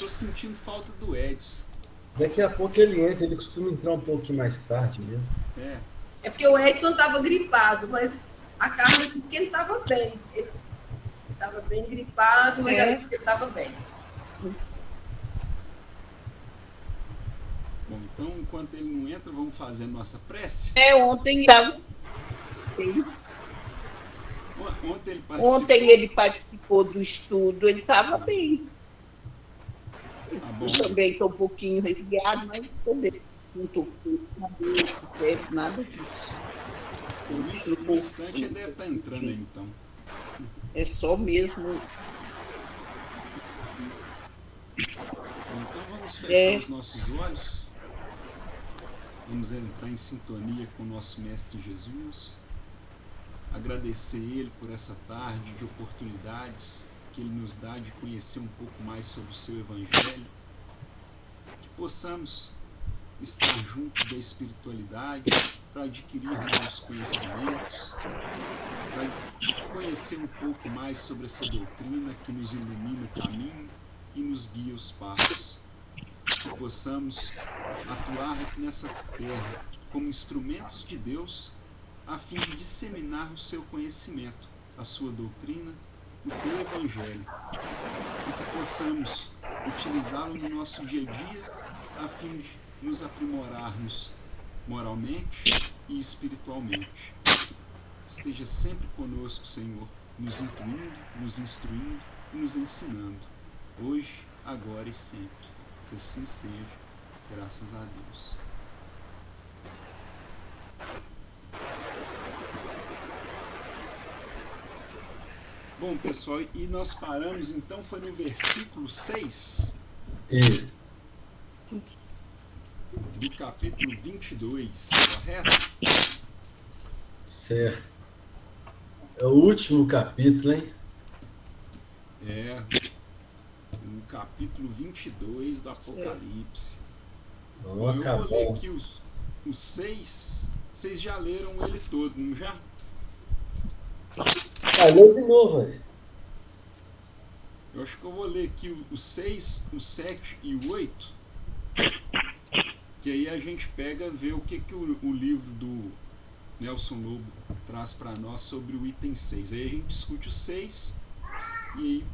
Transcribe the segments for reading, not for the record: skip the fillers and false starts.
tô sentindo falta do Edson. Daqui a pouco ele entra, ele costuma entrar um pouquinho mais tarde mesmo. É porque o Edson estava gripado, mas a Carla disse que ele estava bem. Ele estava bem gripado, mas ela disse que ele estava bem. Bom, então, enquanto ele não entra, vamos fazer a nossa prece? Ontem estava. Ontem ele participou do estudo, ele estava bem. Tá bom. Eu também estou um pouquinho resfriado, mas também não estou com cabeça, nada disso. No instante ele deve estar entrando aí, então. É só mesmo. Então vamos fechar os nossos olhos. Vamos entrar em sintonia com o nosso Mestre Jesus. Agradecer Ele por essa tarde de oportunidades que Ele nos dá de conhecer um pouco mais sobre o seu Evangelho. Que possamos estar juntos da espiritualidade para adquirir novos conhecimentos, para conhecer um pouco mais sobre essa doutrina que nos ilumina o caminho e nos guia os passos. Que possamos atuar aqui nessa terra como instrumentos de Deus a fim de disseminar o seu conhecimento, a sua doutrina, o teu Evangelho, e que possamos utilizá-lo no nosso dia a dia a fim de nos aprimorarmos moralmente e espiritualmente. Esteja sempre conosco, Senhor, nos intuindo, nos instruindo e nos ensinando, hoje, agora e sempre. Que assim seja, graças a Deus. Bom, pessoal, e nós paramos, então, foi no versículo 6? Isso. Do capítulo 22, correto? Certo. É o último capítulo, hein? No capítulo 22 do Apocalipse. Vamos acabar. Eu vou ler aqui os 6. Vocês já leram ele todo, não já? Lê de novo, velho. Eu acho que eu vou ler aqui o 6, o 7 e o 8. Que aí a gente pega e vê o que o livro do Nelson Lobo traz para nós sobre o item 6. Aí a gente discute o 6 e aí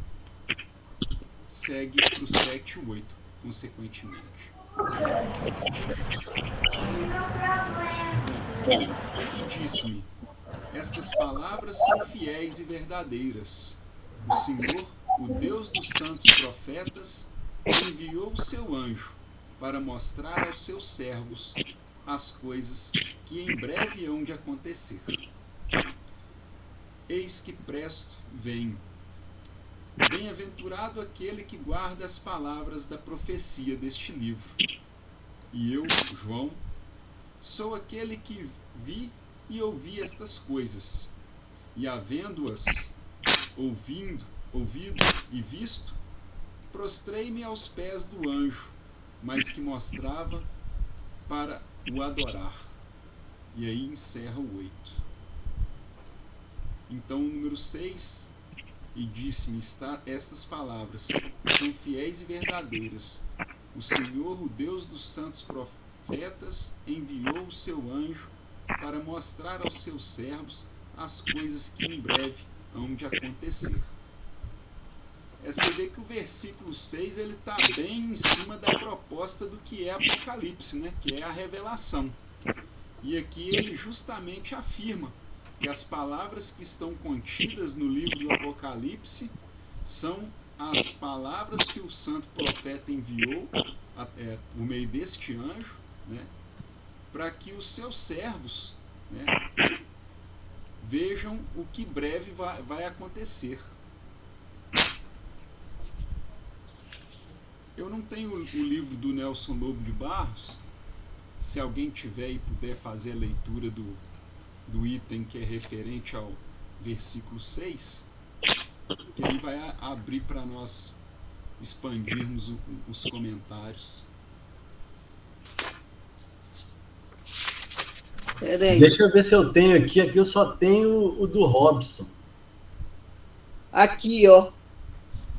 segue para o 7 e o 8, consequentemente. E disse-me: estas palavras são fiéis e verdadeiras. O Senhor, o Deus dos santos profetas, enviou o seu anjo para mostrar aos seus servos as coisas que em breve hão de acontecer. Eis que presto venho. Bem-aventurado aquele que guarda as palavras da profecia deste livro. E eu, João, sou aquele que vi e ouvi estas coisas, e havendo-as ouvido e visto, prostrei-me aos pés do anjo, mas que mostrava para o adorar. E aí encerra o 8. Então, o número 6, e disse-me estas palavras, são fiéis e verdadeiras. O Senhor, o Deus dos santos profetas, enviou o seu anjo para mostrar aos seus servos as coisas que em breve hão de acontecer. Você vê que o versículo 6 está bem em cima da proposta do que é Apocalipse, né? Que é a revelação. E aqui ele justamente afirma que as palavras que estão contidas no livro do Apocalipse são as palavras que o santo profeta enviou por meio deste anjo, né? Para que os seus servos, né, vejam o que breve vai acontecer. Eu não tenho o livro do Nelson Lobo de Barros. Se alguém tiver e puder fazer a leitura do item que é referente ao versículo 6, que aí vai abrir para nós expandirmos os comentários. Deixa eu ver se eu tenho aqui. Aqui eu só tenho o do Robson. Aqui, ó.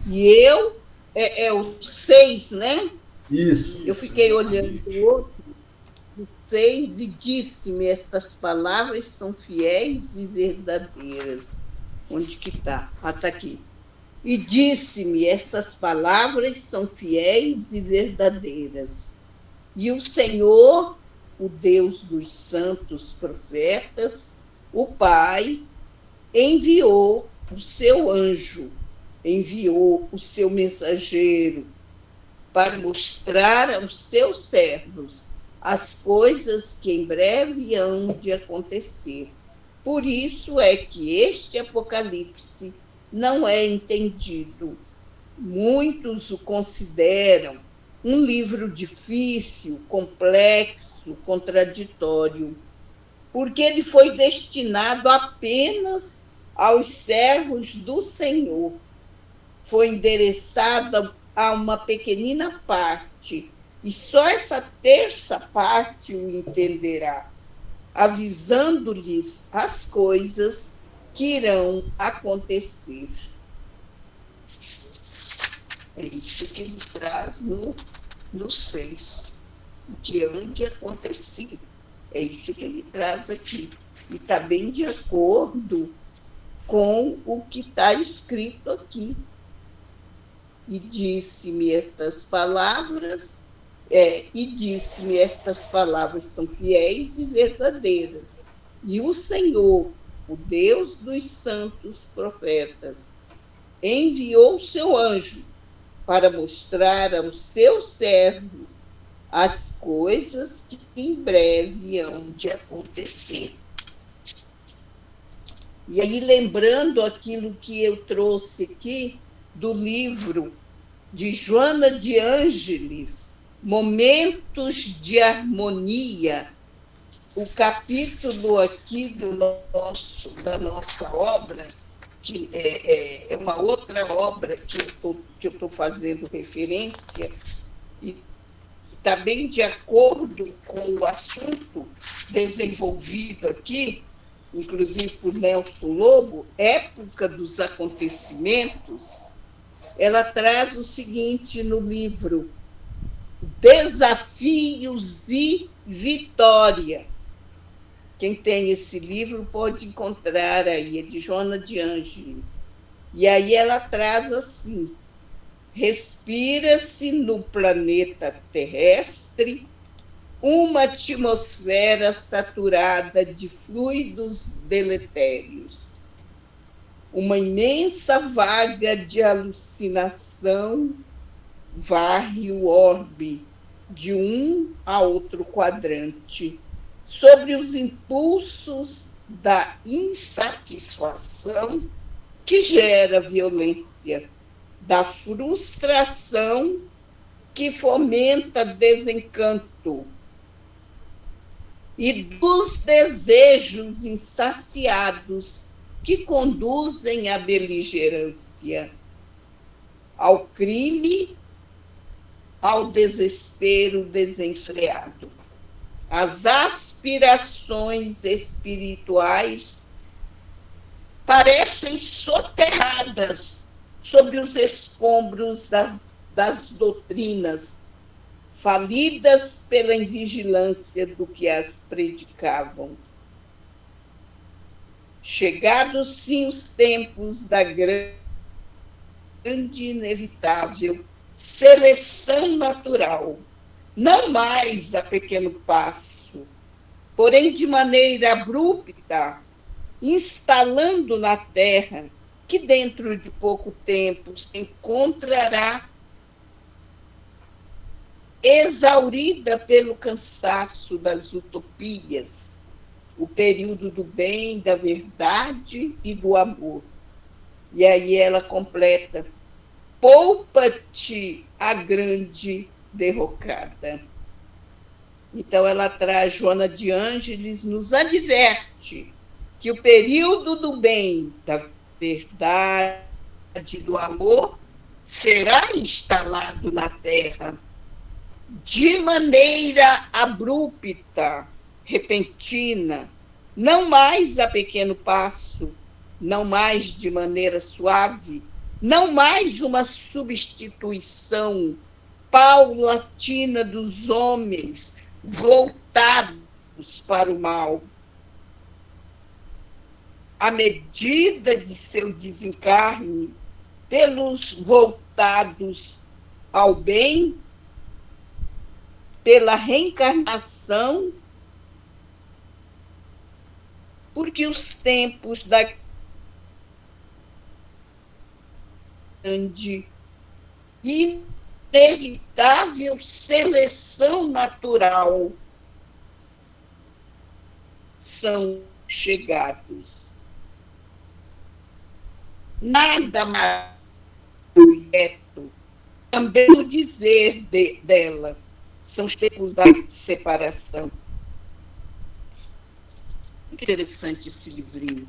E eu é o 6, né? Isso. Eu fiquei olhando o outro, o 6, e disse-me: estas palavras são fiéis e verdadeiras. Onde que está? Ah, está aqui. E disse-me: estas palavras são fiéis e verdadeiras. E o Senhor, o Deus dos santos profetas, o Pai, enviou o seu anjo, enviou o seu mensageiro para mostrar aos seus servos as coisas que em breve hão de acontecer. Por isso é que este Apocalipse não é entendido. Muitos o consideram um livro difícil, complexo, contraditório, porque ele foi destinado apenas aos servos do Senhor. Foi endereçado a uma pequenina parte, e só essa terça parte o entenderá, avisando-lhes as coisas que irão acontecer. É isso que ele traz no 6, o que hão de acontecer. É isso que ele traz aqui. E está bem de acordo com o que está escrito aqui. E disse-me estas palavras, são fiéis e verdadeiras. E o Senhor, o Deus dos santos profetas, enviou o seu anjo para mostrar aos seus servos as coisas que em breve hão de acontecer. E aí, lembrando aquilo que eu trouxe aqui do livro de Joana de Ângeles, Momentos de Harmonia, o capítulo aqui da nossa obra, que é uma outra obra que eu estou fazendo referência, e está bem de acordo com o assunto desenvolvido aqui, inclusive por Nelson Lobo, Época dos Acontecimentos. Ela traz o seguinte no livro: Desafios e Vitória. Quem tem esse livro pode encontrar aí, é de Joana de Ângeles. E aí ela traz assim: respira-se no planeta terrestre uma atmosfera saturada de fluidos deletérios. Uma imensa vaga de alucinação varre o orbe de um a outro quadrante, sobre os impulsos da insatisfação que gera violência, da frustração que fomenta desencanto e dos desejos insaciados que conduzem à beligerância, ao crime, ao desespero desenfreado. As aspirações espirituais parecem soterradas sob os escombros das doutrinas, falidas pela invigilância do que as predicavam. Chegados, sim, os tempos da grande e inevitável seleção natural, não mais a pequeno passo, porém de maneira abrupta, instalando na terra, que dentro de pouco tempo se encontrará exaurida pelo cansaço das utopias, o período do bem, da verdade e do amor. E aí ela completa: poupa-te a grande derrocada. Então ela traz, Joana de Ângeles nos adverte que o período do bem, da verdade, do amor, será instalado na Terra de maneira abrupta, repentina, não mais a pequeno passo, não mais de maneira suave, não mais uma substituição paulatina dos homens voltados para o mal. À medida de seu desencarne, pelos voltados ao bem, pela reencarnação, porque os tempos da grande inevitável seleção natural são chegados. Nada mais direto, também o dizer dela, são os tempos da separação. Interessante esse livrinho.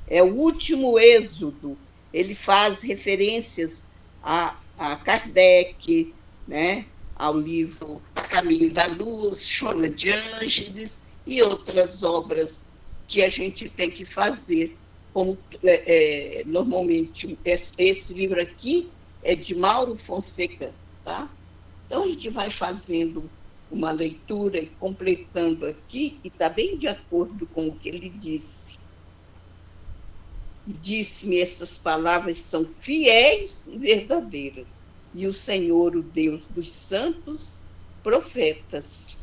É o último êxodo. Ele faz referências a Kardec, né? Ao livro A Caminho da Luz, Joana de Ângeles e outras obras que a gente tem que fazer. Como normalmente esse livro aqui é de Mauro Fonseca, tá? Então a gente vai fazendo uma leitura e completando aqui, e está bem de acordo com o que ele disse. E disse-me: essas palavras são fiéis e verdadeiras, e o Senhor, o Deus dos santos profetas.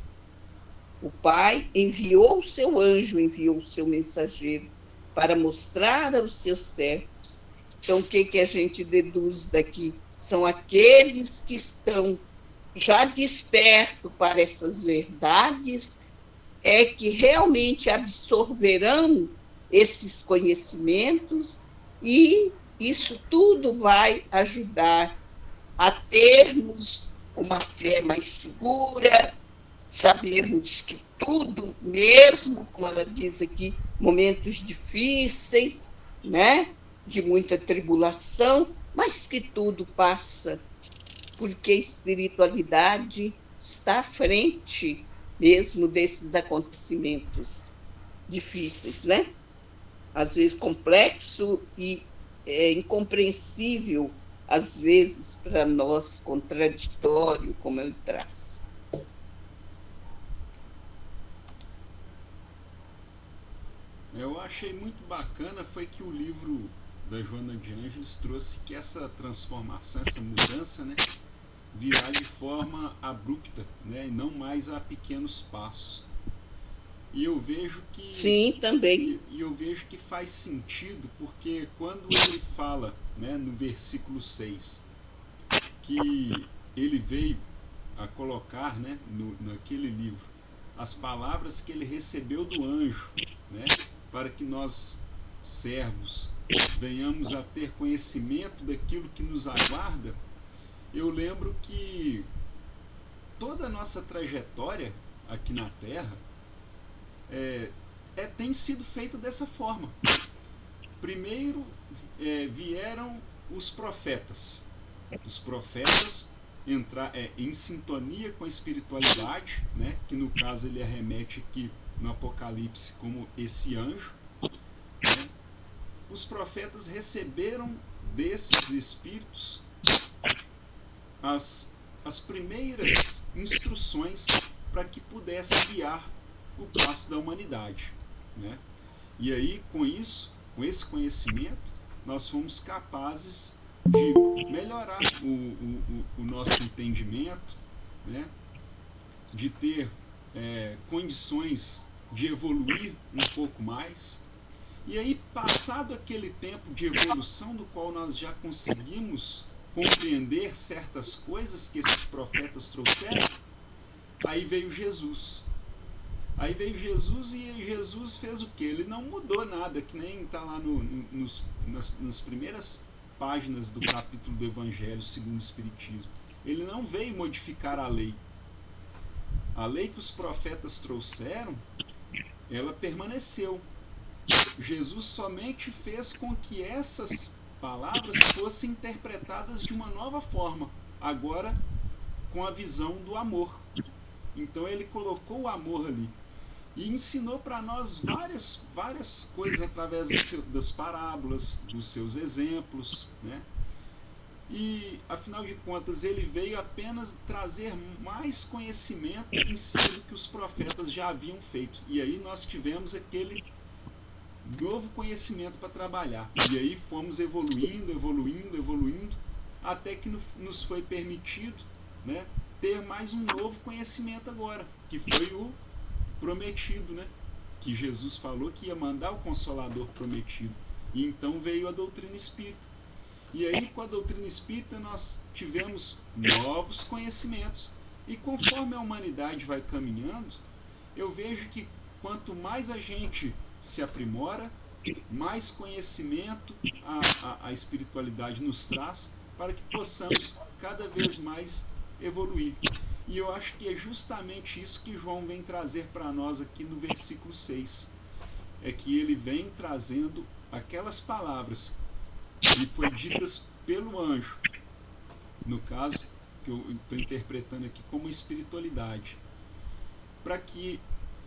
O Pai enviou o seu anjo, enviou o seu mensageiro para mostrar aos seus servos. Então, o que a gente deduz daqui? São aqueles que estão já despertos para essas verdades, é que realmente absorverão esses conhecimentos, e isso tudo vai ajudar a termos uma fé mais segura, sabermos que tudo, mesmo, como ela diz aqui, momentos difíceis, né, de muita tribulação, mas que tudo passa, porque a espiritualidade está à frente mesmo desses acontecimentos difíceis, né? Às vezes complexo e incompreensível, às vezes para nós contraditório, como ele traz. Eu achei muito bacana foi que o livro da Joana de Ângeles trouxe que essa transformação, essa mudança, né, virá de forma abrupta, né, e não mais a pequenos passos. E eu vejo que... Sim, também. E eu vejo que faz sentido, porque quando ele fala, né, no versículo 6, que ele veio a colocar, né, naquele livro, as palavras que ele recebeu do anjo, né, para que nós, servos, venhamos a ter conhecimento daquilo que nos aguarda. Eu lembro que toda a nossa trajetória aqui na Terra tem sido feita dessa forma. Primeiro vieram os profetas. Os profetas em sintonia com a espiritualidade, né, que no caso ele arremete aqui no Apocalipse como esse anjo, né? Os profetas receberam desses espíritos as primeiras instruções para que pudesse guiar o passo da humanidade, né? E aí, com isso, com esse conhecimento, nós fomos capazes de melhorar o nosso entendimento, né? De ter condições de evoluir um pouco mais. E aí, passado aquele tempo de evolução do qual nós já conseguimos compreender certas coisas que esses profetas trouxeram, aí veio Jesus. Aí veio Jesus, e Jesus fez o quê? Ele não mudou nada, que nem está lá nas primeiras páginas do capítulo do Evangelho segundo o Espiritismo. Ele não veio modificar a lei. A lei que os profetas trouxeram, ela permaneceu. Jesus somente fez com que essas palavras fossem interpretadas de uma nova forma, agora com a visão do amor. Então ele colocou o amor ali e ensinou para nós várias coisas através das parábolas, dos seus exemplos, né? E, afinal de contas, ele veio apenas trazer mais conhecimento em cima do que os profetas já haviam feito. E aí nós tivemos aquele novo conhecimento para trabalhar. E aí fomos evoluindo, até que nos foi permitido, né, ter mais um novo conhecimento agora, que foi o prometido, né, que Jesus falou que ia mandar o Consolador prometido. E então veio a doutrina espírita. E aí, com a doutrina espírita, nós tivemos novos conhecimentos. E conforme a humanidade vai caminhando, eu vejo que quanto mais a gente se aprimora, mais conhecimento a espiritualidade nos traz para que possamos cada vez mais evoluir. E eu acho que é justamente isso que João vem trazer para nós aqui no versículo 6. É que ele vem trazendo aquelas palavras que foi ditas pelo anjo, no caso, que eu estou interpretando aqui como espiritualidade, para que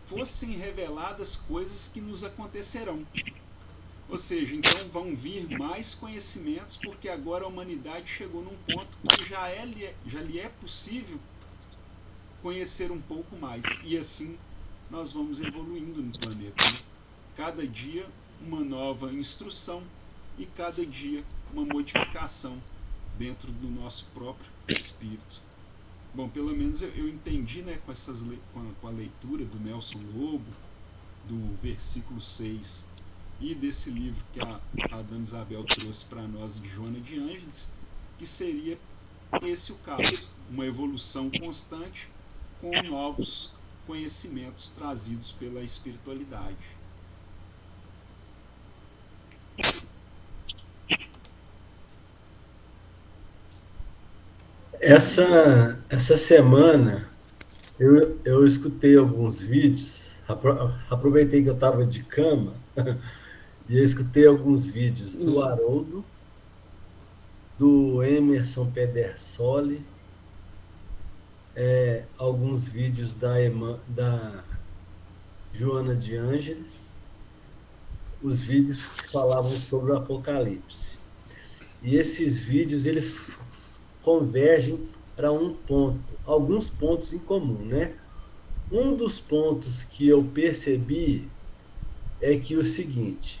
fossem reveladas coisas que nos acontecerão. Ou seja, então vão vir mais conhecimentos, porque agora a humanidade chegou num ponto que já lhe é possível conhecer um pouco mais. E assim nós vamos evoluindo no planeta, né? Cada dia uma nova instrução e cada dia uma modificação dentro do nosso próprio espírito. Bom, pelo menos eu entendi, né, com a leitura do Nelson Lobo, do versículo 6, e desse livro que a Dona Isabel trouxe para nós, de Joana de Ângeles, que seria esse o caso, uma evolução constante com novos conhecimentos trazidos pela espiritualidade. Essa semana eu escutei alguns vídeos, aproveitei que eu estava de cama e eu escutei alguns vídeos do Haroldo, do Emerson Pedersoli, alguns vídeos da Joana de Ângeles, os vídeos que falavam sobre o Apocalipse. E esses vídeos, eles convergem para um ponto, alguns pontos em comum, né? Um dos pontos que eu percebi é que o seguinte,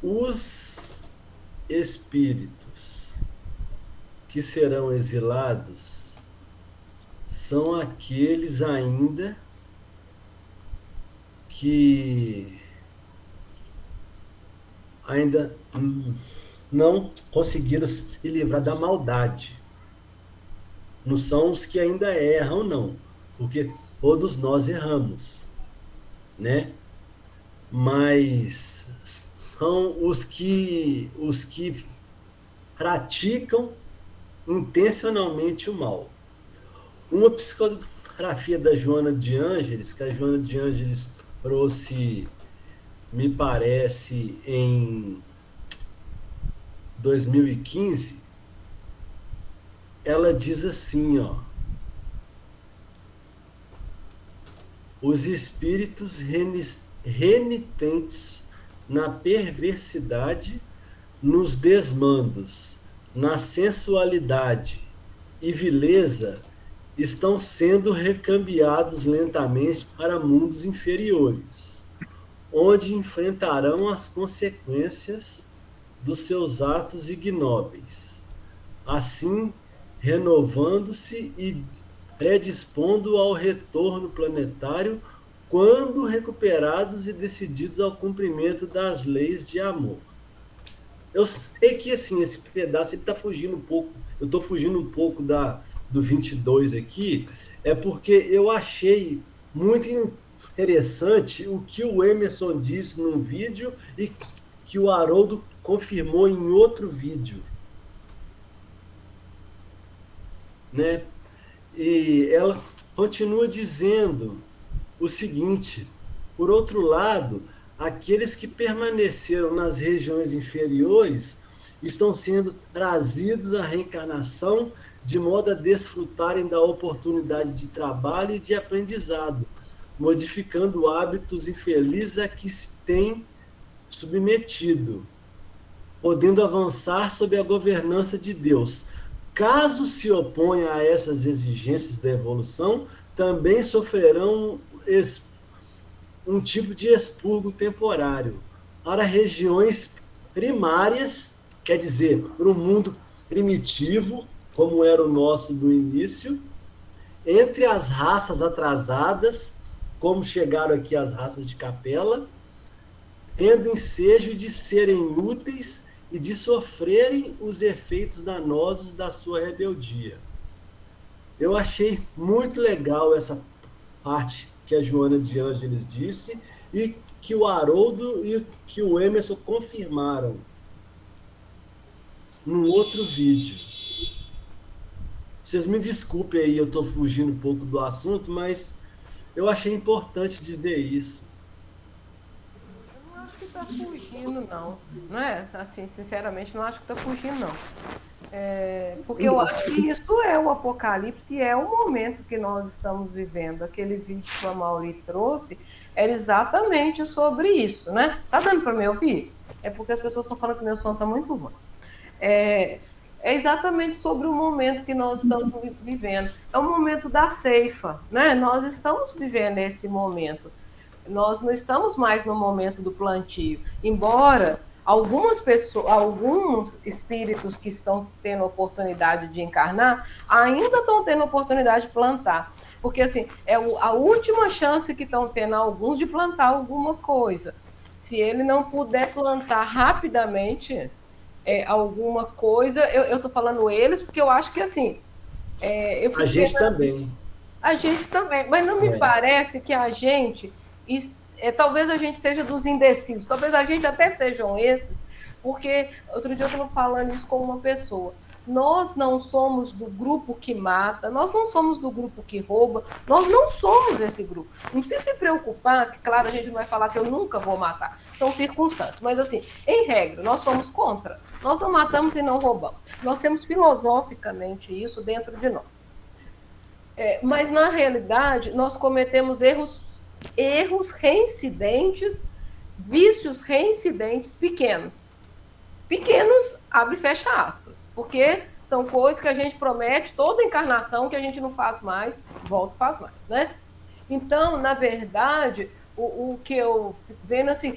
os espíritos que serão exilados são aqueles ainda que ainda não conseguiram se livrar da maldade. Não são os que ainda erram, não. Porque todos nós erramos, né? Mas são os que praticam intencionalmente o mal. Uma psicografia da Joana de Ângeles, que a Joana de Ângeles trouxe, me parece, em 2015, ela diz assim, ó: os espíritos renitentes na perversidade, nos desmandos, na sensualidade e vileza, estão sendo recambiados lentamente para mundos inferiores, onde enfrentarão as consequências dos seus atos ignóbeis, assim renovando-se e predispondo ao retorno planetário quando recuperados e decididos ao cumprimento das leis de amor. Eu sei que assim, esse pedaço está fugindo um pouco, eu estou fugindo um pouco do 22 aqui, é porque eu achei muito interessante o que o Emerson disse num vídeo e que o Haroldo confirmou em outro vídeo, né? E ela continua dizendo o seguinte: por outro lado, aqueles que permaneceram nas regiões inferiores estão sendo trazidos à reencarnação de modo a desfrutarem da oportunidade de trabalho e de aprendizado, modificando hábitos infelizes a que se tem submetido. podendo avançar sob a governança de Deus. Caso se oponha a essas exigências da evolução, também sofrerão um tipo de expurgo temporário para regiões primárias, quer dizer, para o mundo primitivo, como era o nosso no início, entre as raças atrasadas, como chegaram aqui as raças de Capela, tendo ensejo de serem úteis e de sofrerem os efeitos danosos da sua rebeldia. Eu achei muito legal essa parte que a Joana de Ângeles disse e que o Haroldo e que o Emerson confirmaram num outro vídeo. Vocês me desculpem aí, eu estou fugindo um pouco do assunto, mas eu achei importante dizer isso. Eu não acho que está fugindo, não é? Assim, sinceramente, não acho que está fugindo, não. Porque eu acho que isso é o apocalipse e é o momento que nós estamos vivendo. Aquele vídeo que a Mauri trouxe era exatamente sobre isso, né? Tá dando para me ouvir? É porque as pessoas estão falando que meu som está muito ruim. É exatamente sobre o momento que nós estamos vivendo. É o momento da ceifa, né? Nós estamos vivendo esse momento. Nós não estamos mais no momento do plantio. Embora algumas pessoas, alguns espíritos que estão tendo oportunidade de encarnar, ainda estão tendo oportunidade de plantar. Porque, assim, é a última chance que estão tendo alguns de plantar alguma coisa. Se ele não puder plantar rapidamente alguma coisa, eu estou falando eles, porque eu acho que, assim... a gente também. A gente também, mas não me parece que a gente... talvez a gente seja dos indecisos, talvez a gente até sejam esses, porque outro dia eu estava falando isso com uma pessoa. Nós não somos do grupo que mata, nós não somos do grupo que rouba, nós não somos esse grupo. Não precisa se preocupar, que claro, a gente não vai falar assim, eu nunca vou matar, são circunstâncias, mas assim, em regra, nós somos contra, nós não matamos e não roubamos. Nós temos filosoficamente isso dentro de nós. Mas na realidade, nós cometemos erros reincidentes, vícios reincidentes pequenos. Pequenos, abre e fecha aspas, porque são coisas que a gente promete toda encarnação, que a gente não faz mais, volta e faz mais, né? Então, na verdade, o que eu fico vendo, assim,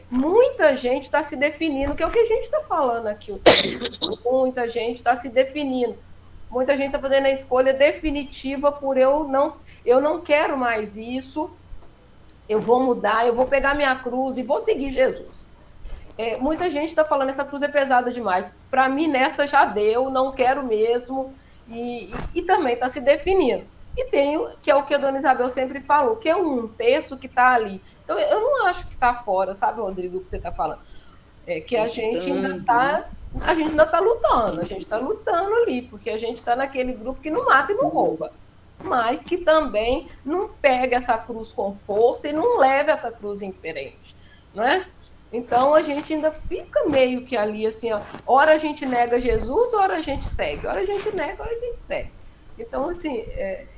muita gente está se definindo, que é o que a gente está falando aqui, muita gente está se definindo, muita gente está fazendo a escolha definitiva por eu não quero mais isso, eu vou mudar, eu vou pegar minha cruz e vou seguir Jesus. Muita gente está falando, essa cruz é pesada demais. Para mim, nessa já deu, não quero mesmo. E também está se definindo. E tem, que é o que a dona Isabel sempre falou, que é um texto que está ali. Então, eu não acho que está fora, sabe, Rodrigo, o que você está falando? Que a gente ainda está lutando. A gente está lutando ali, porque a gente está naquele grupo que não mata e não rouba. Mas que também não pega essa cruz com força e não leva essa cruz indiferente, não é? Então, a gente ainda fica meio que ali, assim, ó, ora a gente nega Jesus, ora a gente segue, ora a gente nega, ora a gente segue. Então, assim,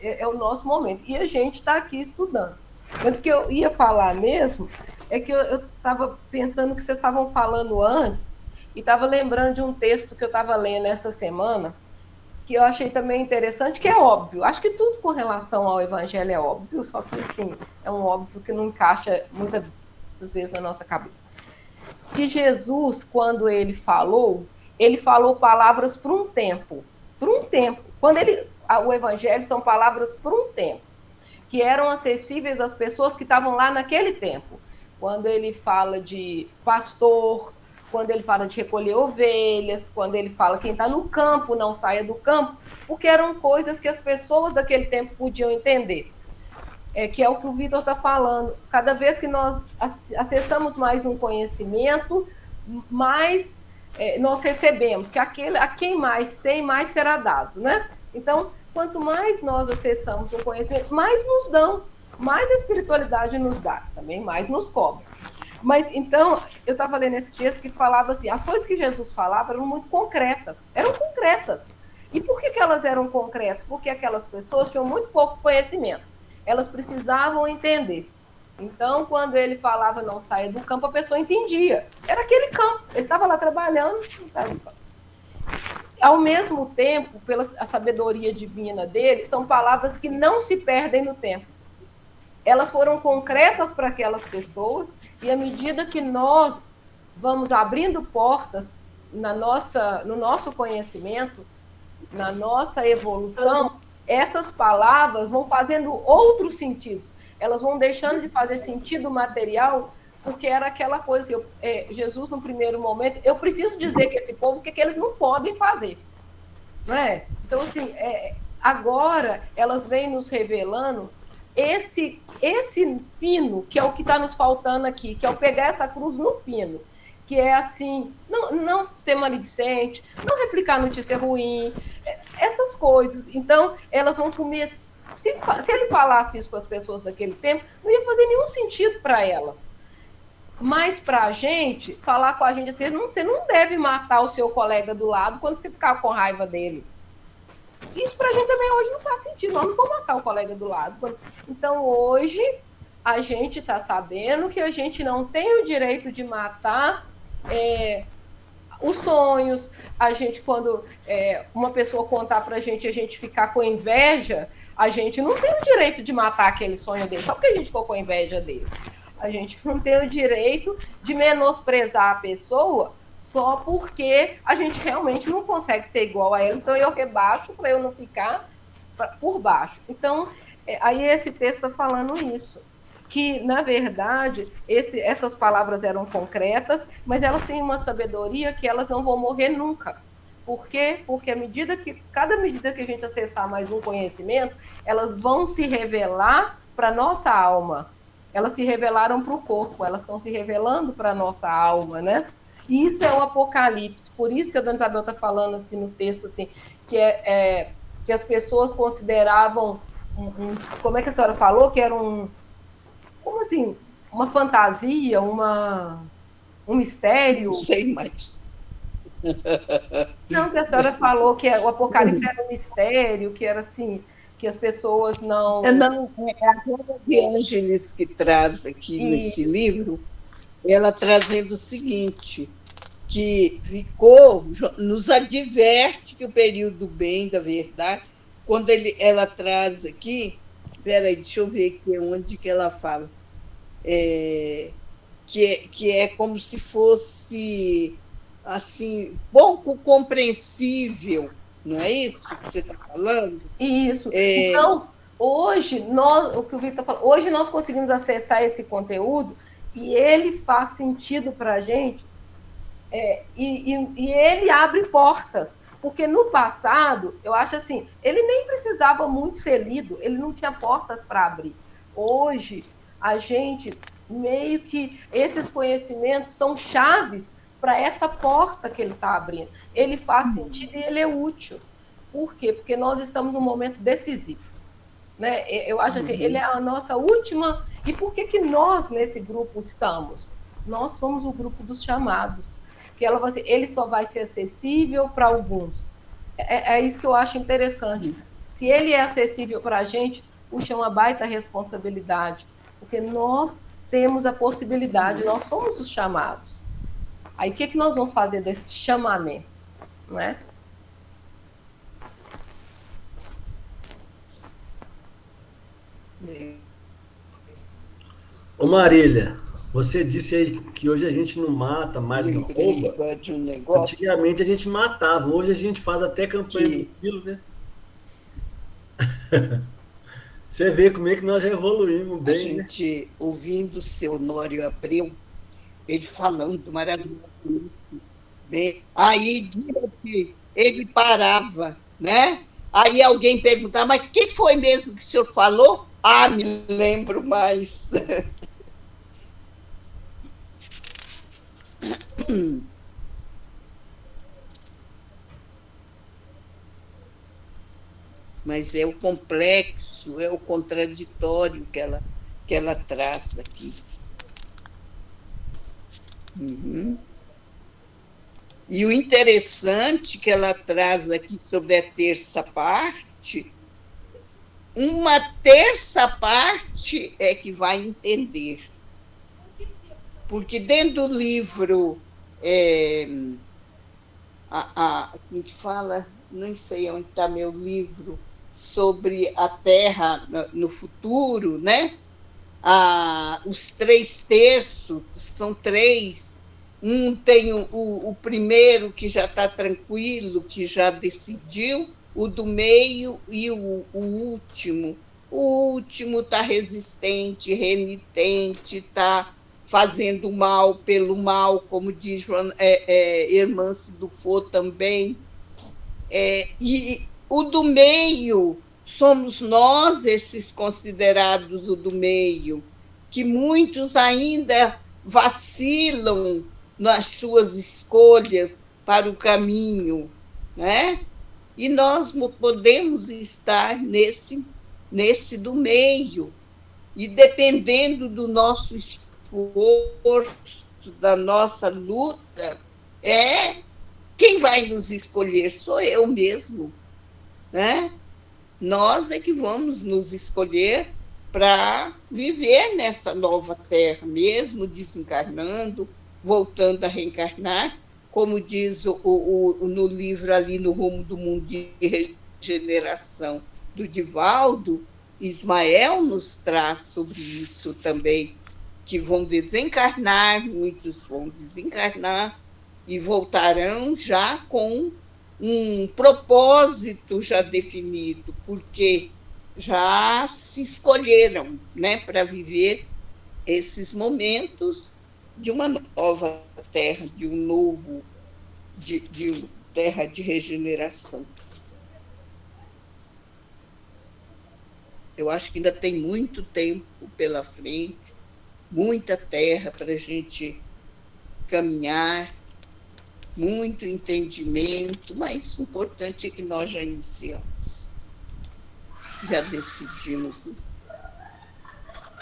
é o nosso momento. E a gente está aqui estudando. Mas o que eu ia falar mesmo é que eu estava pensando que vocês estavam falando antes e estava lembrando de um texto que eu estava lendo essa semana, que eu achei também interessante, que é óbvio. Acho que tudo com relação ao Evangelho é óbvio, só que, assim, é um óbvio que não encaixa muitas vezes na nossa cabeça. Que Jesus, quando ele falou palavras por um tempo. Por um tempo. O Evangelho são palavras por um tempo, que eram acessíveis às pessoas que estavam lá naquele tempo. Quando ele fala de pastor, quando ele fala de recolher ovelhas, quando ele fala quem está no campo, não saia do campo, porque eram coisas que as pessoas daquele tempo podiam entender. Que é o que o Vitor está falando. Cada vez que nós acessamos mais um conhecimento, mais nós recebemos, que a quem mais tem, mais será dado, né? Então, quanto mais nós acessamos um conhecimento, mais nos dão, mais a espiritualidade nos dá, também mais nos cobra. Mas, então, eu estava lendo esse texto que falava assim, as coisas que Jesus falava eram muito concretas, E por que elas eram concretas? Porque aquelas pessoas tinham muito pouco conhecimento. Elas precisavam entender. Então, quando ele falava não saia do campo, a pessoa entendia. Era aquele campo. Ele estava lá trabalhando, não saia do campo. Ao mesmo tempo, pela a sabedoria divina dele, são palavras que não se perdem no tempo. Elas foram concretas para aquelas pessoas, e à medida que nós vamos abrindo portas no nosso conhecimento, na nossa evolução, essas palavras vão fazendo outros sentidos. Elas vão deixando de fazer sentido material, porque era aquela coisa, Jesus, no primeiro momento, eu preciso dizer que esse povo, o que eles não podem fazer. Não é? Então, assim, agora elas vêm nos revelando esse fino, que é o que está nos faltando aqui, que é o pegar essa cruz no fino, que é assim, não ser maledicente, não replicar notícia ruim, essas coisas. Então, elas vão começar. Se ele falasse isso com as pessoas daquele tempo, não ia fazer nenhum sentido para elas. Mas para a gente, falar com a gente assim, você não deve matar o seu colega do lado quando você ficar com raiva dele. Isso para a gente também hoje não faz sentido. Nós não vamos matar o colega do lado. Então, hoje, a gente está sabendo que a gente não tem o direito de matar os sonhos. A gente, quando uma pessoa contar para a gente ficar com inveja, a gente não tem o direito de matar aquele sonho dele, só porque a gente ficou com inveja dele. A gente não tem o direito de menosprezar a pessoa só porque a gente realmente não consegue ser igual a ela. Então, eu rebaixo para eu não ficar por baixo. Então, aí esse texto está falando isso. Que, na verdade, essas palavras eram concretas, mas elas têm uma sabedoria que elas não vão morrer nunca. Por quê? Porque cada medida que a gente acessar mais um conhecimento, elas vão se revelar para a nossa alma. Elas se revelaram para o corpo, elas estão se revelando para a nossa alma, né? E isso é o Apocalipse. Por isso que a dona Isabel está falando assim, no texto, assim, que as pessoas consideravam, como é que a senhora falou? Que era como assim? Uma fantasia, um mistério? Não sei mais. Não, que a senhora falou que o Apocalipse era um mistério, que era assim, que as pessoas não... Não, a Glória de Ângeles que traz aqui nesse livro, ela trazendo o seguinte, que nos adverte que o período do bem, da verdade, quando ela traz aqui, peraí, deixa eu ver aqui onde que ela fala, que é como se fosse assim, pouco compreensível, não é isso que você está falando? Isso. Então, hoje, o que o Victor falou, hoje nós conseguimos acessar esse conteúdo e ele faz sentido para a gente, e ele abre portas. Porque no passado, eu acho assim, ele nem precisava muito ser lido, ele não tinha portas para abrir. Hoje, a gente, meio que, esses conhecimentos são chaves para essa porta que ele está abrindo. Ele faz sentido e ele é útil. Por quê? Porque nós estamos num momento decisivo. Né? Eu acho assim, ele é a nossa última... E por que nós, nesse grupo, estamos? Nós somos o grupo dos chamados. Que ela assim, ele só vai ser acessível para alguns. É isso que eu acho interessante. Se ele é acessível para a gente, puxa, é uma baita responsabilidade. Porque nós temos a possibilidade, nós somos os chamados. Aí, o que nós vamos fazer desse chamamento? Não é? Ô Marília, você disse aí que hoje a gente não mata mais, não rouba. Antigamente a gente matava, hoje a gente faz até campanha do quilo, né? Você vê como é que nós já evoluímos bem, né? A gente, ouvindo o seu Honório Abreu, ele falando maravilhosamente bem, aí ele parava, né? Aí alguém perguntava, mas o que foi mesmo que o senhor falou? Ah, me lembro mais. Mas é o complexo, é o contraditório que ela traz aqui. E o interessante que ela traz aqui sobre a terça parte uma terça parte é que vai entender. Porque dentro do livro, como que fala? Nem sei onde está meu livro, sobre a Terra no futuro, né? Os 3/3, são 3. Tem o primeiro que já está tranquilo, que já decidiu, o do meio e o último. O último está resistente, renitente, está fazendo mal pelo mal, como diz Hermance Dufault também. E o do meio, somos nós, esses considerados o do meio, que muitos ainda vacilam nas suas escolhas para o caminho, né? E nós podemos estar nesse do meio. E dependendo do nosso esforço, da nossa luta, quem vai nos escolher sou eu mesmo, né? Nós é que vamos nos escolher para viver nessa nova terra, mesmo desencarnando, voltando a reencarnar, como diz no livro ali, No Rumo do Mundo de Regeneração, do Divaldo. Ismael nos traz sobre isso também, que vão desencarnar, muitos vão desencarnar e voltarão já com um propósito já definido, porque já se escolheram, né, para viver esses momentos de uma nova terra, de um novo, de terra de regeneração. Eu acho que ainda tem muito tempo pela frente, muita terra para a gente caminhar, muito entendimento, mas o importante é que nós já iniciamos, já decidimos.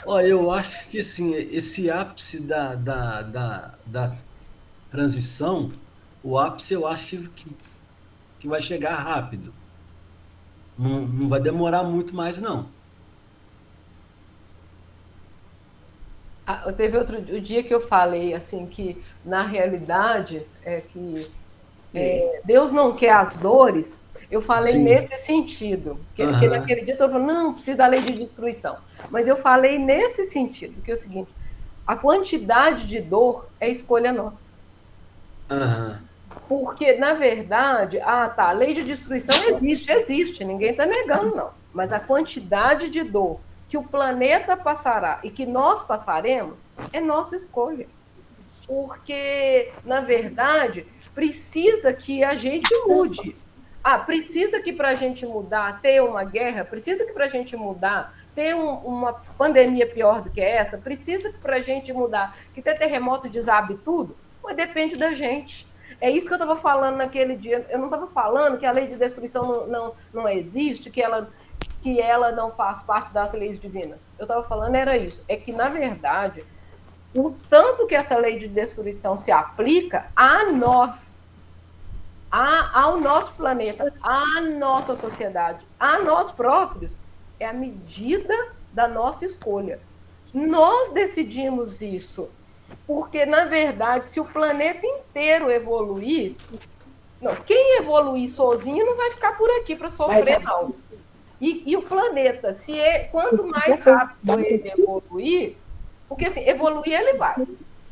Olha, eu acho que assim, esse ápice da transição, o ápice eu acho que vai chegar rápido. Não vai demorar muito mais, não. Teve o dia que eu falei assim que, na realidade, Deus não quer as dores. Eu falei Sim. nesse sentido. Porque naquele dia eu estava falando, não, precisa da lei de destruição. Mas eu falei nesse sentido, que é o seguinte, a quantidade de dor é escolha nossa. Porque, na verdade, a lei de destruição existe, ninguém está negando, não. Mas a quantidade de dor que o planeta passará e que nós passaremos é nossa escolha. Porque, na verdade, precisa que a gente mude. Precisa que para a gente mudar, ter uma guerra, precisa que para a gente mudar, ter uma pandemia pior do que essa, precisa que para a gente mudar, que ter terremoto desabe tudo, mas depende da gente. É isso que eu estava falando naquele dia. Eu não estava falando que a lei de destruição não existe, que ela não faz parte das leis divinas. Eu estava falando era isso. É que, na verdade, o tanto que essa lei de destruição se aplica a nós, ao nosso planeta, à nossa sociedade, a nós próprios, é a medida da nossa escolha. Nós decidimos isso. Porque, na verdade, se o planeta inteiro evoluir, quem evoluir sozinho não vai ficar por aqui para sofrer, não. E o planeta, quanto mais rápido ele evoluir, porque assim, evoluir ele vai.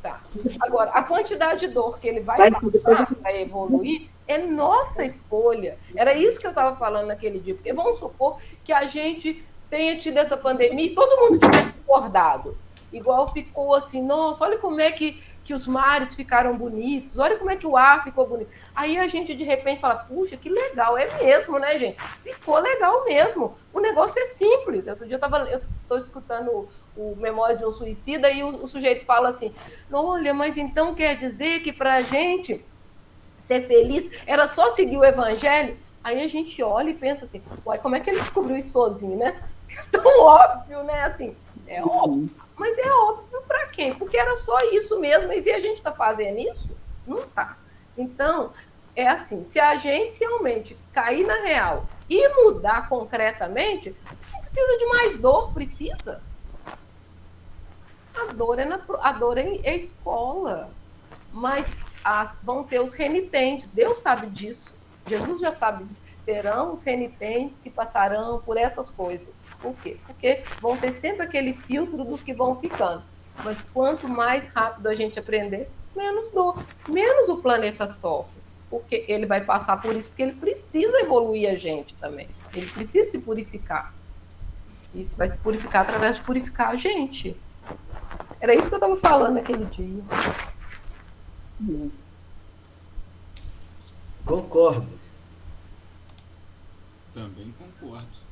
Tá? Agora, a quantidade de dor que ele vai passar para evoluir é nossa escolha. Era isso que eu estava falando naquele dia. Porque vamos supor que a gente tenha tido essa pandemia e todo mundo tivesse acordado. Igual ficou assim, nossa, olha como é que os mares ficaram bonitos, olha como é que o ar ficou bonito. Aí a gente, de repente, fala, puxa, que legal, é mesmo, né, gente? Ficou legal mesmo. O negócio é simples. Outro dia eu estou escutando o Memória de um Suicida e o sujeito fala assim, olha, mas então quer dizer que para a gente ser feliz era só seguir o evangelho? Aí a gente olha e pensa assim, uai, como é que ele descobriu isso sozinho, né? É tão óbvio, né? Assim, é óbvio. Mas é óbvio para quem? Porque era só isso mesmo. E a gente está fazendo isso? Não está. Então, é assim, se a gente realmente cair na real e mudar concretamente, precisa de mais dor, precisa. A dor é escola. Mas vão ter os renitentes. Deus sabe disso. Jesus já sabe disso. Terão os renitentes que passarão por essas coisas. Por quê? Porque vão ter sempre aquele filtro dos que vão ficando. Mas quanto mais rápido a gente aprender, menos dor, menos o planeta sofre. Porque ele vai passar por isso, porque ele precisa evoluir a gente também. Ele precisa se purificar. Isso vai se purificar através de purificar a gente. Era isso que eu estava falando naquele dia. Concordo. Também concordo.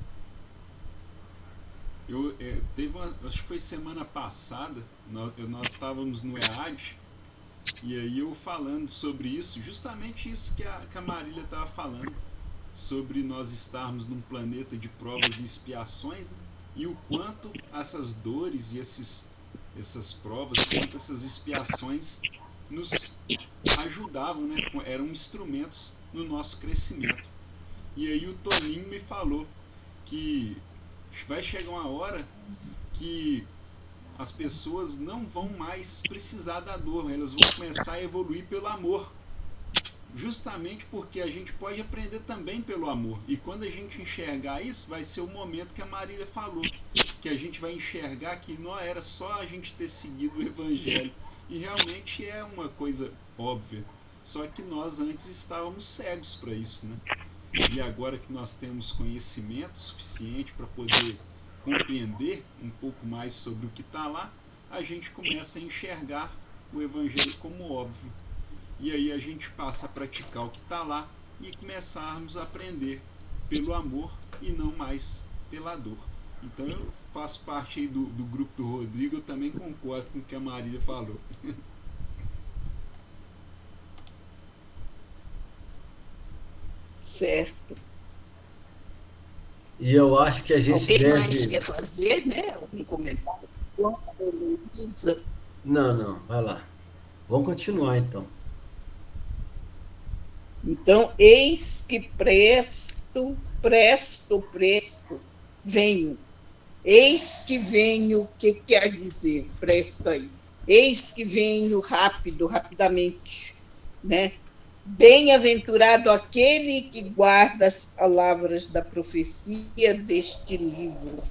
Acho que foi semana passada, nós estávamos no EAD, e aí eu falando sobre isso, justamente isso que a Marília estava falando, sobre nós estarmos num planeta de provas e expiações, né? E o quanto essas dores e essas provas, quanto essas expiações nos ajudavam, né? Eram instrumentos no nosso crescimento. E aí o Toninho me falou que vai chegar uma hora que as pessoas não vão mais precisar da dor, elas vão começar a evoluir pelo amor. Justamente porque a gente pode aprender também pelo amor. E quando a gente enxergar isso, vai ser o momento que a Marília falou, que a gente vai enxergar que não era só a gente ter seguido o Evangelho. E realmente é uma coisa óbvia. Só que nós antes estávamos cegos para isso, né? E agora que nós temos conhecimento suficiente para poder compreender um pouco mais sobre o que está lá, a gente começa a enxergar o Evangelho como óbvio. E aí a gente passa a praticar o que está lá e começarmos a aprender pelo amor e não mais pela dor. Então eu faço parte aí do grupo do Rodrigo, eu também concordo com o que a Marília falou. Certo. E eu acho que a gente Alguém deve... mais quer fazer, né? Algum comentário? Não, vai lá. Vamos continuar, então. Então, eis que presto, venho. Eis que venho, o que quer dizer? Presto aí. Eis que venho rapidamente, né? Bem-aventurado aquele que guarda as palavras da profecia deste livro.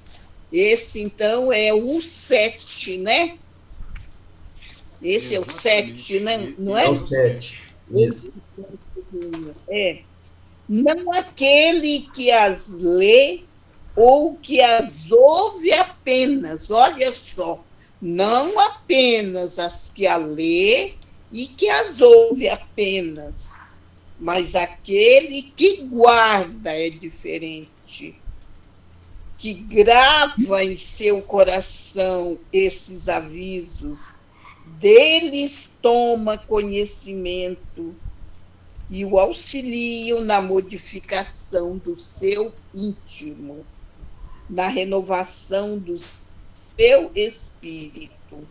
Esse, então, é o 7, né? Esse Exatamente. É o 7, né? Não É é? o 7. Isso. Não aquele que as lê ou que as ouve apenas, olha só, não apenas as que a lê e que as ouve apenas, mas aquele que guarda é diferente, que grava em seu coração esses avisos, deles toma conhecimento e o auxiliam na modificação do seu íntimo, na renovação do seu espírito.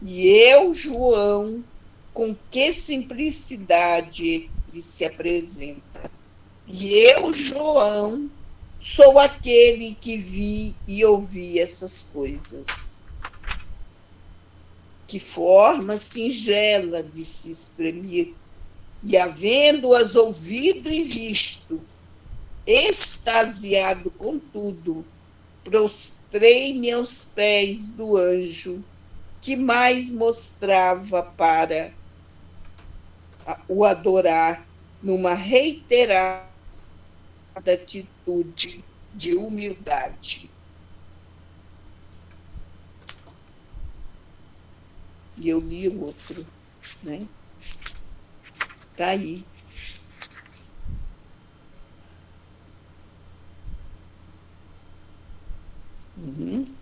E eu, João, com que simplicidade ele se apresenta. E eu, João, sou aquele que vi e ouvi essas coisas. Que forma singela de se exprimir. E, havendo-as ouvido e visto, extasiado com tudo, prostrei-me aos pés do anjo, que mais mostrava para o adorar numa reiterada atitude de humildade. E eu li o outro, né? Está aí.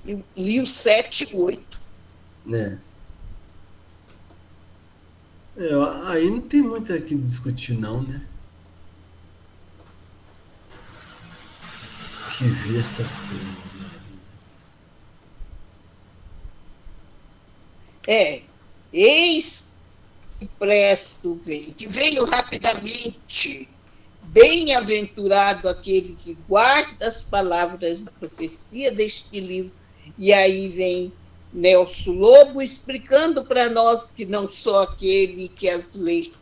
Eu li o 7 e o 8. Aí não tem muito aqui discutir, não, né? Que ver essas coisas. Eis que presto veio, que veio rapidamente, bem-aventurado aquele que guarda as palavras da profecia deste livro. E aí vem Nelson Lobo explicando para nós que não só aquele que as lê,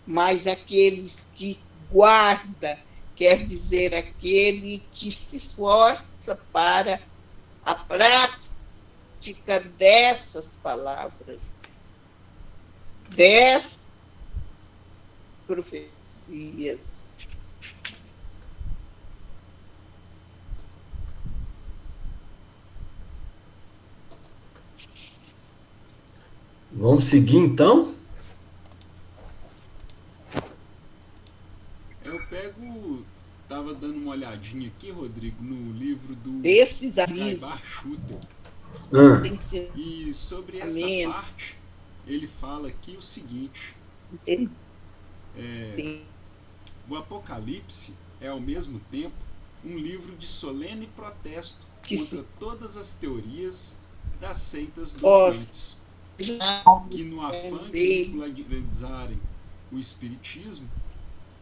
mas aqueles que guarda, quer dizer, aquele que se esforça para a prática dessas palavras, dessas profecias. Vamos seguir, então? Eu tava dando uma olhadinha aqui, Rodrigo, no livro do Esses Caibar Schutter. Ah, E sobre essa parte, ele fala aqui o seguinte: o Apocalipse é, ao mesmo tempo, um livro de solene protesto contra todas as teorias das seitas dominantes, que, no afã de popularizarem o espiritismo,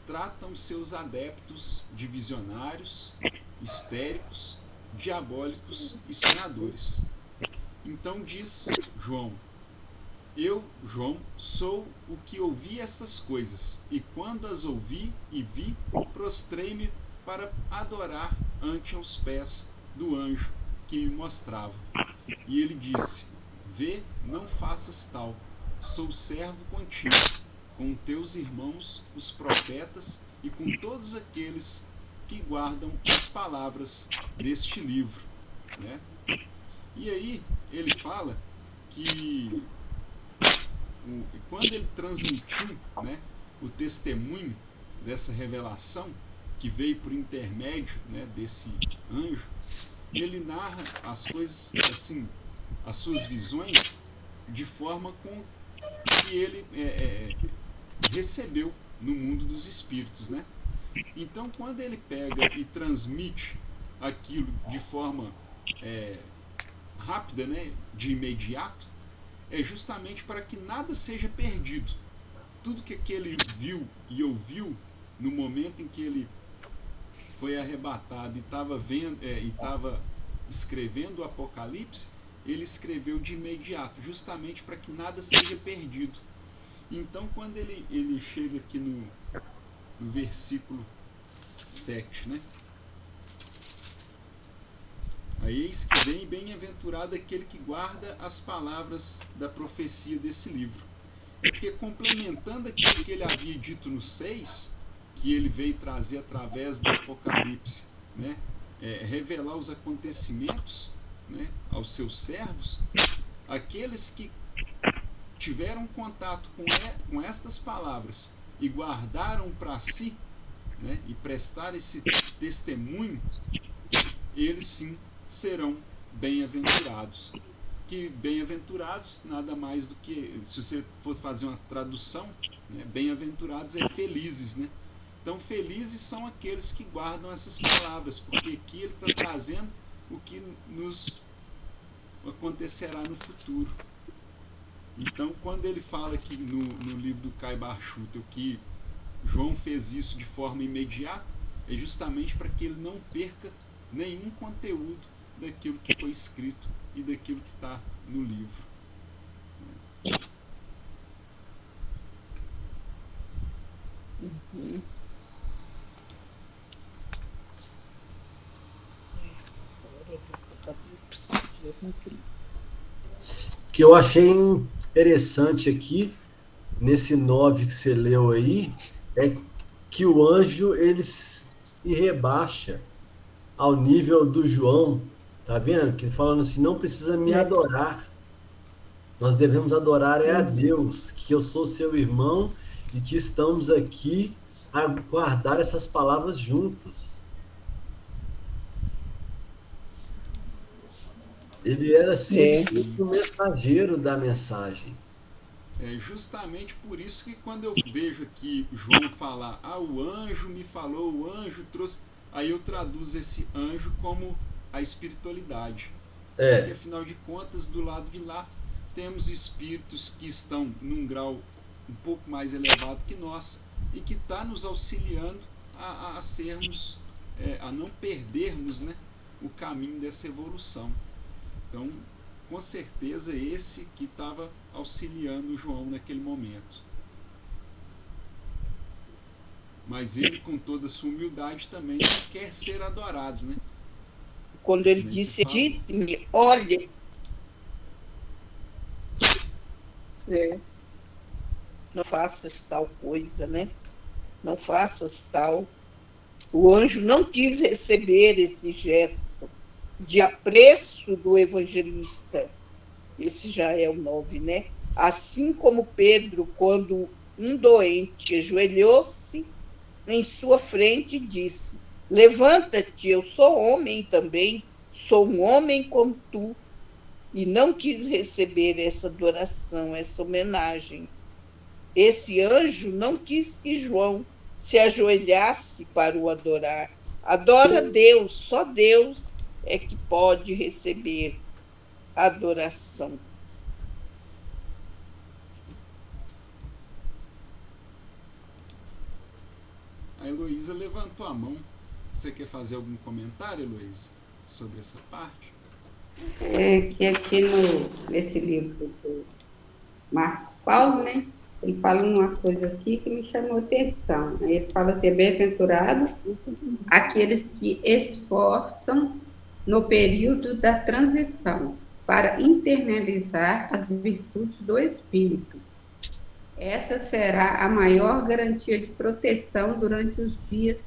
tratam seus adeptos de visionários, histéricos, diabólicos e sonhadores. Então diz João: eu, João, sou o que ouvi estas coisas, e quando as ouvi e vi, prostrei-me para adorar ante os pés do anjo que me mostrava. E ele disse: vê, não faças tal, sou servo contigo, com teus irmãos, os profetas, e com todos aqueles que guardam as palavras deste livro. Né? E aí ele fala que quando ele transmitiu, né, o testemunho dessa revelação, que veio por intermédio, né, desse anjo, ele narra as coisas assim, as suas visões, de forma com que ele recebeu no mundo dos espíritos, né? Então, quando ele pega e transmite aquilo de forma rápida, né, de imediato, é justamente para que nada seja perdido. Tudo que ele viu e ouviu no momento em que ele foi arrebatado e estava escrevendo o Apocalipse, ele escreveu de imediato, justamente para que nada seja perdido. Então, quando ele chega aqui no versículo 7, né? Aí eis que vem bem-aventurado aquele que guarda as palavras da profecia desse livro. Porque, complementando aquilo que ele havia dito no 6, que ele veio trazer através do Apocalipse, né? Revelar os acontecimentos, né, aos seus servos, aqueles que tiveram contato com estas palavras e guardaram para si, né, e prestaram esse testemunho, eles sim serão bem-aventurados. Que bem-aventurados nada mais do que, se você for fazer uma tradução, né, bem-aventurados é felizes, né? Então, felizes são aqueles que guardam essas palavras, porque aqui ele está trazendo o que nos acontecerá no futuro. Então, quando ele fala aqui no livro do Caibar Schutter que João fez isso de forma imediata, é justamente para que ele não perca nenhum conteúdo daquilo que foi escrito e daquilo que está no livro. Uhum. O que eu achei interessante aqui, nesse 9 que você leu aí, é que o anjo ele se rebaixa ao nível do João, tá vendo? Que ele falando assim, não precisa me adorar, nós devemos adorar a Deus, que eu sou seu irmão e que estamos aqui a guardar essas palavras juntos. Ele era assim, o mensageiro da mensagem. É justamente por isso que quando eu vejo aqui João falar, o anjo me falou, o anjo trouxe, aí eu traduzo esse anjo como a espiritualidade. Porque afinal de contas, do lado de lá, temos espíritos que estão num grau um pouco mais elevado que nós, e que está nos auxiliando a sermos, a não perdermos, né, o caminho dessa evolução. Então, com certeza, esse que estava auxiliando o João naquele momento. Mas ele, com toda a sua humildade, também quer ser adorado, né? Quando ele disse-me, olha, não faças tal coisa, né? Não faças tal. O anjo não quis receber esse gesto de apreço do evangelista. Esse já é o 9, né? Assim como Pedro, quando um doente ajoelhou-se em sua frente e disse: levanta-te, eu sou homem também, sou um homem como tu. E não quis receber essa adoração, essa homenagem. Esse anjo não quis que João se ajoelhasse para o adorar. Adora Deus, só Deus é que pode receber adoração. A Heloísa levantou a mão. Você quer fazer algum comentário, Heloísa, sobre essa parte? Que aqui nesse livro do Marcos Paulo, né, ele fala uma coisa aqui que me chamou a atenção. Ele fala assim: bem-aventurados aqueles que esforçam no período da transição para internalizar as virtudes do Espírito. Essa será a maior garantia de proteção durante os dias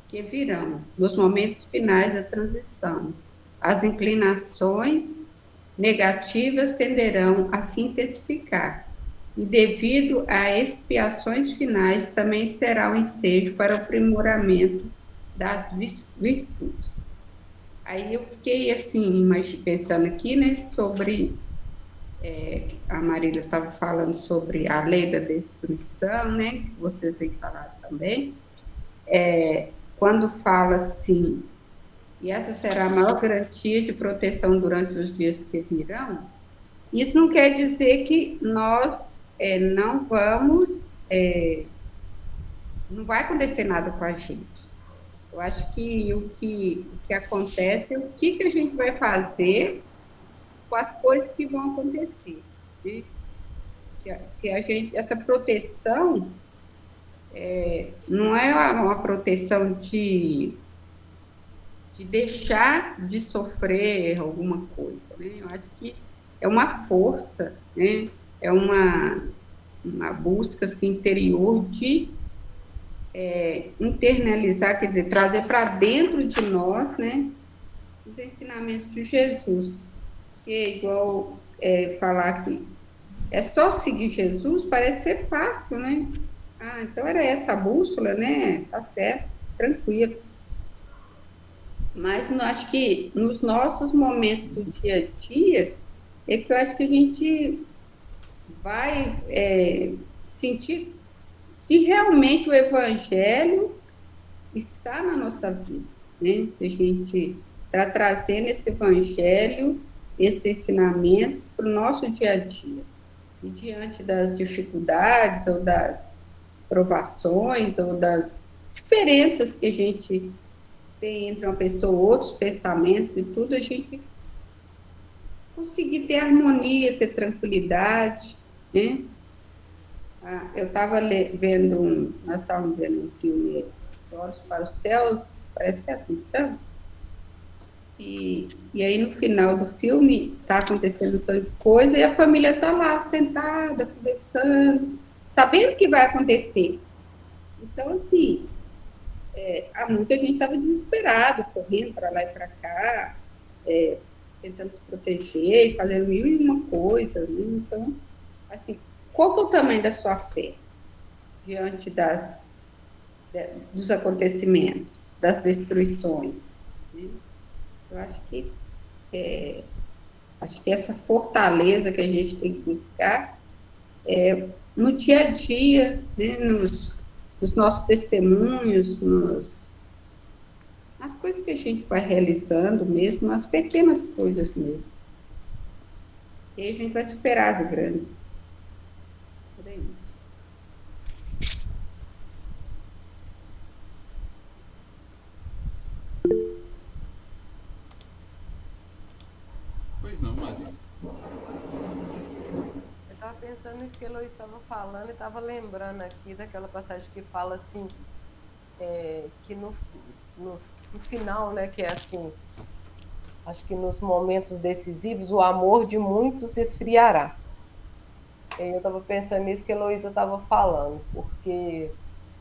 que virão, nos momentos finais da transição. As inclinações negativas tenderão a se intensificar, e devido a expiações finais também será um ensejo para o aprimoramento das virtudes. Aí eu fiquei assim, mas pensando aqui, né, sobre, a Marília estava falando sobre a lei da destruição, né, que vocês têm falado também, quando fala assim, e essa será a maior garantia de proteção durante os dias que virão, isso não quer dizer que nós não vamos, não vai acontecer nada com a gente. Eu acho que o que acontece é o que a gente vai fazer com as coisas que vão acontecer, né? Se a gente, essa proteção não é uma proteção de deixar de sofrer alguma coisa, né? Eu acho que é uma força, né? É uma busca assim, interior de internalizar, quer dizer, trazer para dentro de nós, né, os ensinamentos de Jesus. Que é igual falar que é só seguir Jesus, parece ser fácil, né? Ah, então era essa a bússola, né? Tá certo, tranquilo. Mas eu acho que nos nossos momentos do dia a dia é que eu acho que a gente vai sentir se realmente o Evangelho está na nossa vida, né? A gente está trazendo esse Evangelho, esses ensinamentos para o nosso dia a dia. E diante das dificuldades ou das provações ou das diferenças que a gente tem entre uma pessoa, outros pensamentos e tudo, a gente conseguir ter harmonia, ter tranquilidade, né? Eu estava vendo, nós estávamos vendo um filme, Olhos para os Céus, parece que é assim que chama. E aí, no final do filme, está acontecendo um tanto de coisa, e a família está lá, sentada, conversando, sabendo o que vai acontecer. Então, assim, muita gente estava desesperada, correndo para lá e para cá, tentando se proteger, fazendo mil e uma coisa, né? Então, assim, qual que é o tamanho da sua fé diante dos acontecimentos, das destruições, né? Eu acho que essa fortaleza que a gente tem que buscar no dia a dia, né, nos nossos testemunhos, nas coisas que a gente vai realizando mesmo, nas pequenas coisas mesmo. E aí a gente vai superar as grandes. Por aí. não, Maria. Eu estava pensando nisso que a Eloísa estava falando e estava lembrando aqui daquela passagem que fala assim, que no final, né, que é assim, acho que nos momentos decisivos o amor de muitos esfriará. Eu estava pensando nisso que a Eloísa estava falando, porque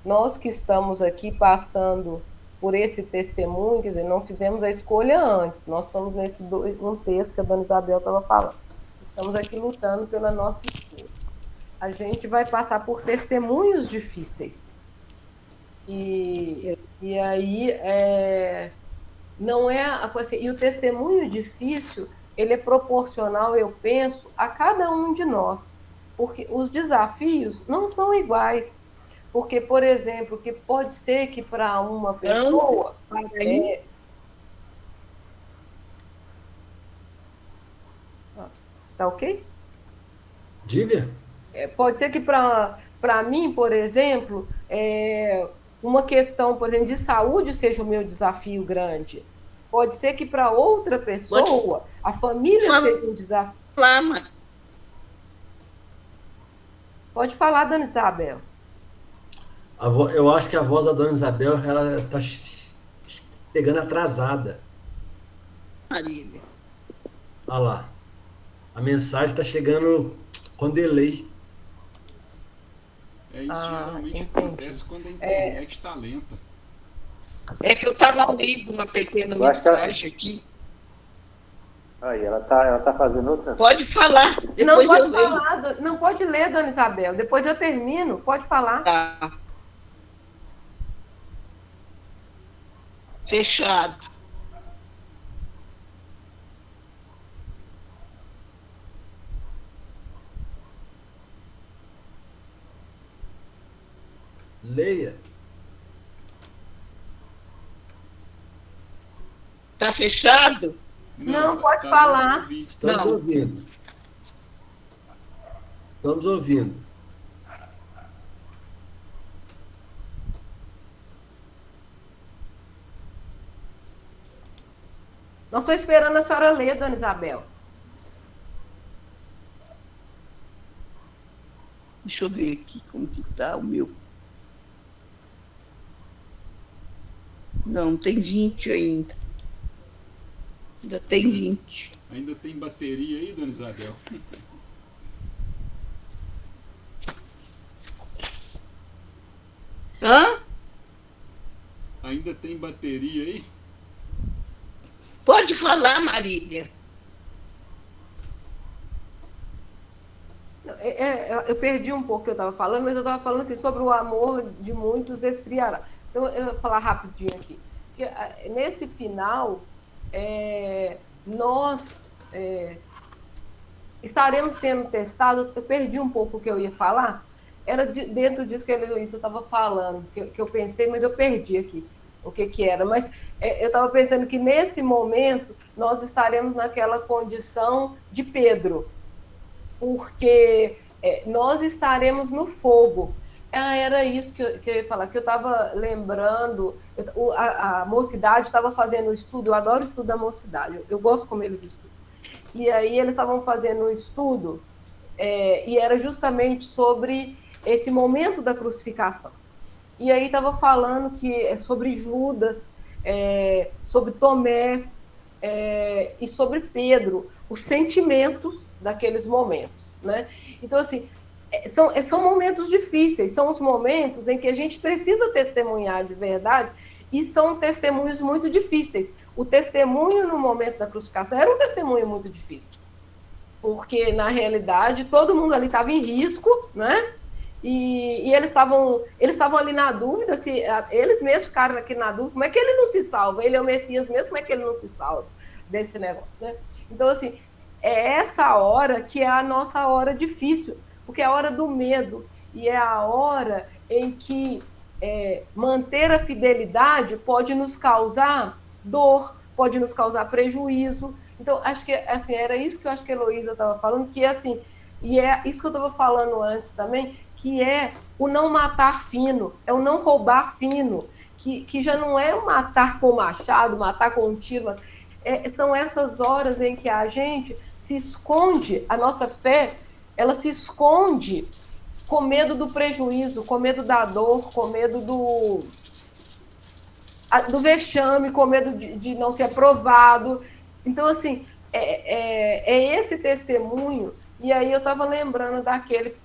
nós que estamos aqui passando por esse testemunho, quer dizer, não fizemos a escolha antes, nós estamos nesse um texto que a dona Isabel estava falando. Estamos aqui lutando pela nossa escolha. A gente vai passar por testemunhos difíceis. E aí, não é a coisa assim, e o testemunho difícil, ele é proporcional, eu penso, a cada um de nós. Porque os desafios não são iguais. Porque, por exemplo, que pode ser que para uma pessoa... Tá ok? Diga. Pode ser que para mim, por exemplo, uma questão, por exemplo, de saúde seja o meu desafio grande. Pode ser que para outra pessoa, a família seja um desafio. Pode falar, dona Isabel. Eu acho que a voz da dona Isabel, ela está pegando atrasada. Marília. Olha lá. A mensagem está chegando com delay. Isso geralmente acontece quando a internet está lenta. É que eu estava lendo uma pequena mensagem aqui. Aí, ela tá fazendo outra. Pode falar. Não pode falar, não pode ler, dona Isabel. Depois eu termino, pode falar. Tá. Fechado. Leia. Tá fechado? Não, pode falar. Estamos ouvindo. Estamos ouvindo. Nós estou esperando a senhora ler, dona Isabel. Deixa eu ver aqui como que tá o meu. Não, tem 20 ainda. Ainda tem 20. Ainda tem bateria aí, dona Isabel? Hã? Ainda tem bateria aí? Pode falar, Marília. Eu perdi um pouco o que eu estava falando, mas eu estava falando assim, sobre o amor de muitos esfriará. Então, eu vou falar rapidinho aqui. Porque, nesse final, nós estaremos sendo testados. Eu perdi um pouco o que eu ia falar. Era dentro disso que a Heloísa estava falando, que eu pensei, mas eu perdi aqui o que era. Mas eu estava pensando que, nesse momento, nós estaremos naquela condição de Pedro, porque nós estaremos no fogo. Era isso que eu ia falar, que eu estava lembrando, a mocidade estava fazendo um estudo, eu adoro o estudo da mocidade, eu gosto como eles estudam. E aí eles estavam fazendo um estudo, e era justamente sobre esse momento da crucificação. E aí estava falando que sobre Judas, sobre Tomé, e sobre Pedro, os sentimentos daqueles momentos, né? Então, assim, são momentos difíceis, são os momentos em que a gente precisa testemunhar de verdade, e são testemunhos muito difíceis. O testemunho no momento da crucificação era um testemunho muito difícil, porque, na realidade, todo mundo ali estava em risco, né? E eles estavam ali na dúvida, se eles mesmos ficaram aqui na dúvida, como é que ele não se salva? Ele é o Messias mesmo, como é que ele não se salva desse negócio, né? Então, assim, é essa hora que é a nossa hora difícil, porque é a hora do medo, e é a hora em que manter a fidelidade pode nos causar dor, pode nos causar prejuízo. Então, acho que assim, era isso que eu acho que a Heloísa estava falando, que assim, e é isso que eu estava falando antes também, que é o não matar fino, é o não roubar fino, que já não é o matar com machado, matar com um tiro, são essas horas em que a gente se esconde, a nossa fé, ela se esconde com medo do prejuízo, com medo da dor, com medo do vexame, com medo de não ser aprovado. Então, assim, é esse testemunho. E aí eu estava lembrando daquele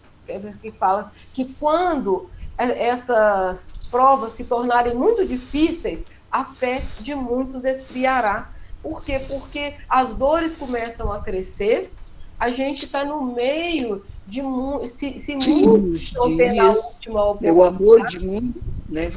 que fala que quando essas provas se tornarem muito difíceis, a fé de muitos esfriará. Por quê? Porque as dores começam a crescer, a gente está no meio de se muitos não ter a última oportunidade, o amor de muitos, né?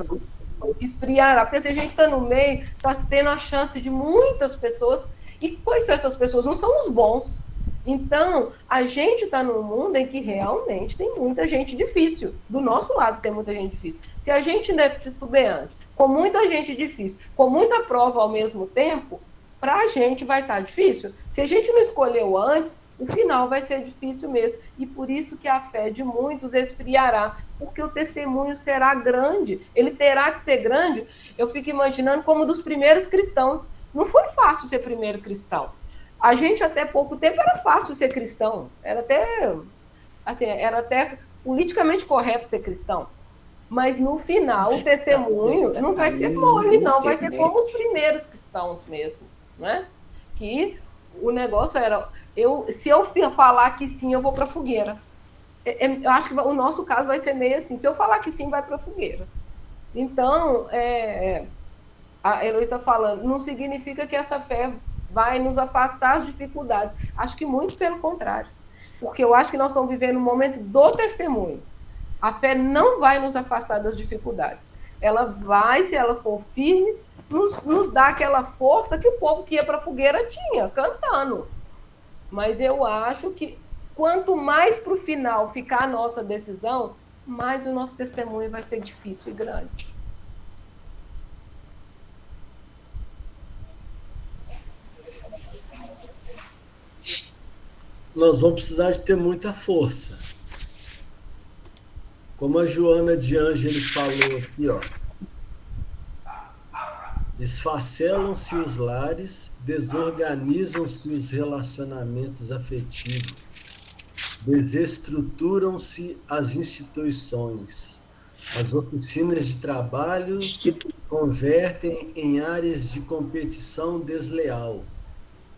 Esfriará, porque se a gente está no meio, está tendo a chance de muitas pessoas, e quais são essas pessoas? Não são os bons. Então, a gente está num mundo em que realmente tem muita gente difícil. Do nosso lado tem muita gente difícil. Se a gente ainda é titubeante, com muita gente difícil, com muita prova ao mesmo tempo, para a gente vai estar difícil. Se a gente não escolheu antes, o final vai ser difícil mesmo. E por isso que a fé de muitos esfriará, porque o testemunho será grande. Ele terá que ser grande. Eu fico imaginando como dos primeiros cristãos. Não foi fácil ser primeiro cristão. A gente, até pouco tempo, era fácil ser cristão. Era até politicamente correto ser cristão. Mas, no final, o testemunho não vai ser mole, não. Vai ser como os primeiros cristãos mesmo, né? Que o negócio era... se eu falar que sim, eu vou para a fogueira. Eu acho que o nosso caso vai ser meio assim. Se eu falar que sim, vai para a fogueira. Então, a Heloísa está falando, não significa que essa fé vai nos afastar das dificuldades. Acho que muito pelo contrário. Porque eu acho que nós estamos vivendo um momento do testemunho. A fé não vai nos afastar das dificuldades. Ela vai, se ela for firme, nos dar aquela força que o povo que ia para a fogueira tinha, cantando. Mas eu acho que quanto mais para o final ficar a nossa decisão, mais o nosso testemunho vai ser difícil e grande. Nós vamos precisar de ter muita força. Como a Joana de Ângeles falou aqui, ó. Esfacelam-se os lares, desorganizam-se os relacionamentos afetivos, desestruturam-se as instituições, as oficinas de trabalho convertem em áreas de competição desleal.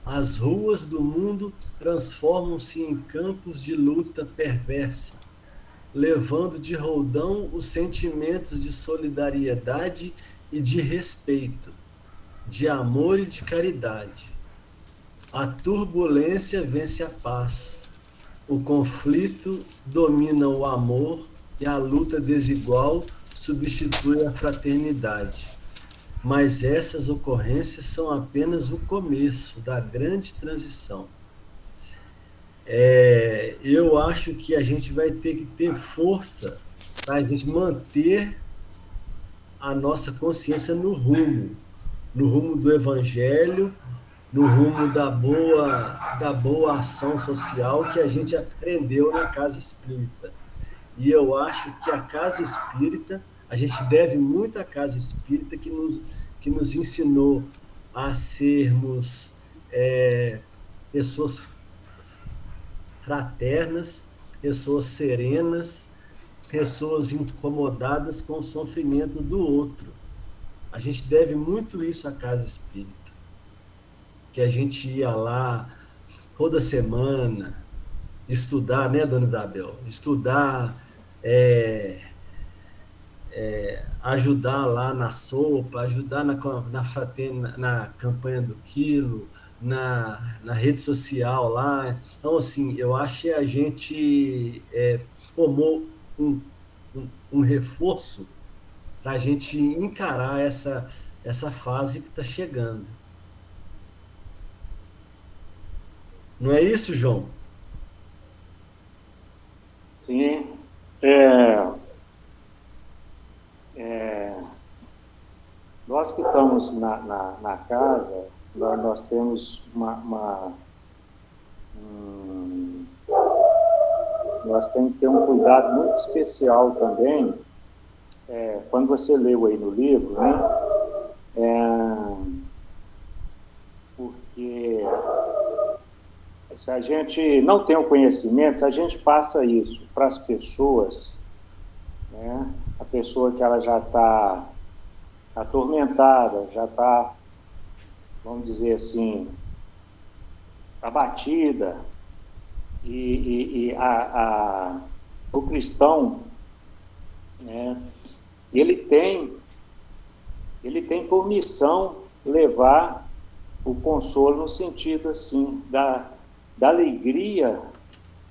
As ruas do mundo transformam-se em campos de luta perversa, levando de roldão os sentimentos de solidariedade e de respeito, de amor e de caridade. A turbulência vence a paz, o conflito domina o amor e a luta desigual substitui a fraternidade. Mas essas ocorrências são apenas o começo da grande transição. Eu acho que a gente vai ter que ter força para a gente manter a nossa consciência no rumo do evangelho, no rumo da boa ação social que a gente aprendeu na casa espírita. E eu acho que a casa espírita, a gente deve muito à casa espírita que nos ensinou a sermos pessoas fraternas, pessoas serenas, pessoas incomodadas com o sofrimento do outro. A gente deve muito isso à casa espírita. Que a gente ia lá toda semana estudar, né, dona Isabel? Estudar, ajudar lá na sopa, ajudar na campanha do quilo, na rede social lá. Então, assim, eu acho que a gente tomou um reforço para a gente encarar essa fase que está chegando. Não é isso, João? Sim. Nós que estamos na casa, nós temos nós temos que ter um cuidado muito especial também, quando você leu aí no livro, né? Porque se a gente não tem o conhecimento, se a gente passa isso para as pessoas, né, a pessoa que ela já está atormentada, já está, vamos dizer assim, abatida, e o cristão, né, ele tem por missão levar o consolo no sentido assim da alegria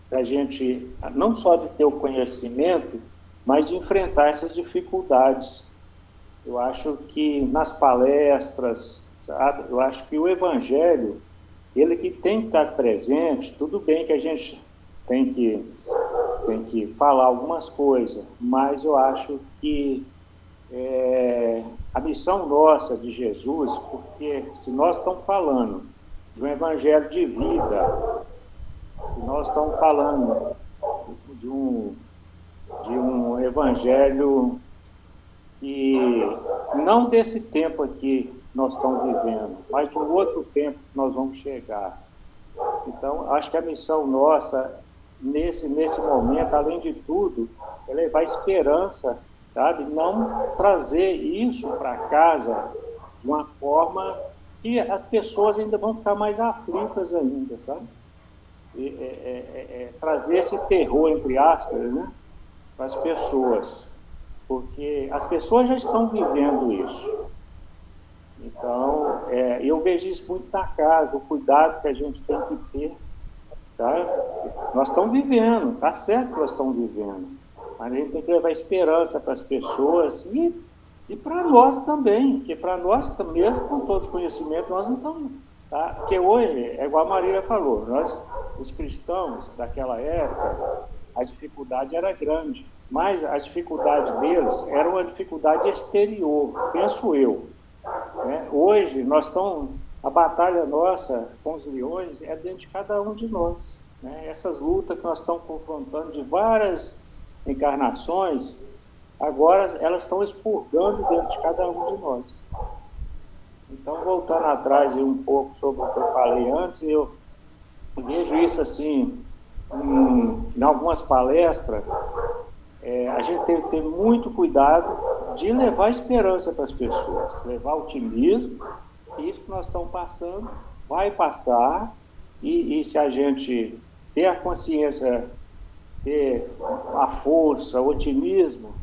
da gente não só de ter o conhecimento, mas de enfrentar essas dificuldades. Eu acho que nas palestras, sabe, eu acho que o evangelho, ele que tem que estar presente. Tudo bem que a gente tem que falar algumas coisas, mas eu acho que a missão nossa de Jesus, porque se nós estamos falando de um evangelho de vida, se nós estamos falando de um evangelho que não desse tempo aqui nós estamos vivendo, mas de um outro tempo que nós vamos chegar. Então, acho que a missão nossa, nesse momento, além de tudo, é levar esperança, sabe? Não trazer isso para casa de uma forma que as pessoas ainda vão ficar mais aflitas ainda, sabe? Trazer esse terror, entre aspas, né, para as pessoas, porque as pessoas já estão vivendo isso. Então, eu vejo isso muito na casa, o cuidado que a gente tem que ter, sabe? Nós estamos vivendo, tá certo que nós estamos vivendo, mas a gente tem que levar esperança para as pessoas e para nós também, porque para nós, mesmo com todo o conhecimento, nós não estamos... Tá? Porque hoje, é igual a Marília falou, nós, os cristãos daquela época, a dificuldade era grande, mas as dificuldades deles eram uma dificuldade exterior, penso eu. Né? Hoje, a batalha nossa com os leões é dentro de cada um de nós. Né? Essas lutas que nós estamos confrontando de várias encarnações, agora elas estão expurgando dentro de cada um de nós. Então, voltando atrás um pouco sobre o que eu falei antes, eu vejo isso assim, em algumas palestras, a gente tem que ter muito cuidado de levar esperança para as pessoas, levar otimismo, que isso que nós estamos passando vai passar, e se a gente ter a consciência, ter a força, o otimismo,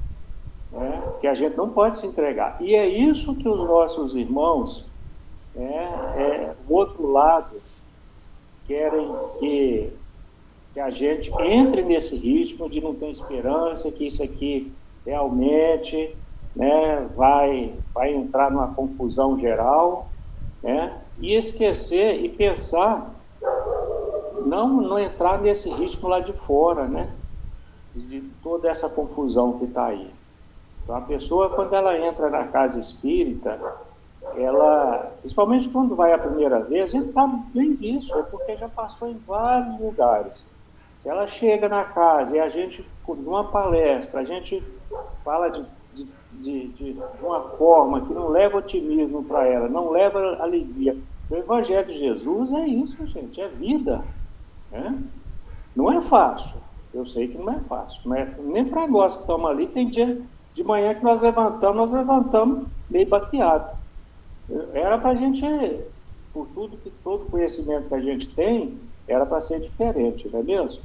né, que a gente não pode se entregar. E é isso que os nossos irmãos, o outro lado, querem que a gente entre nesse ritmo de não ter esperança, que isso aqui realmente, né, vai entrar numa confusão geral, né, e esquecer e pensar, não entrar nesse ritmo lá de fora, né, de toda essa confusão que está aí. Então, a pessoa, quando ela entra na casa espírita, ela, principalmente quando vai a primeira vez, a gente sabe bem disso, é porque já passou em vários lugares. Se ela chega na casa e a gente, numa palestra, a gente fala de uma forma que não leva otimismo para ela, não leva alegria. O Evangelho de Jesus é isso, gente, é vida. Né? Não é fácil, eu sei que não é fácil, nem para nós que estamos ali, tem dia de manhã que nós levantamos meio baqueado. Era para a gente, por todo o conhecimento que a gente tem, era para ser diferente, não é mesmo?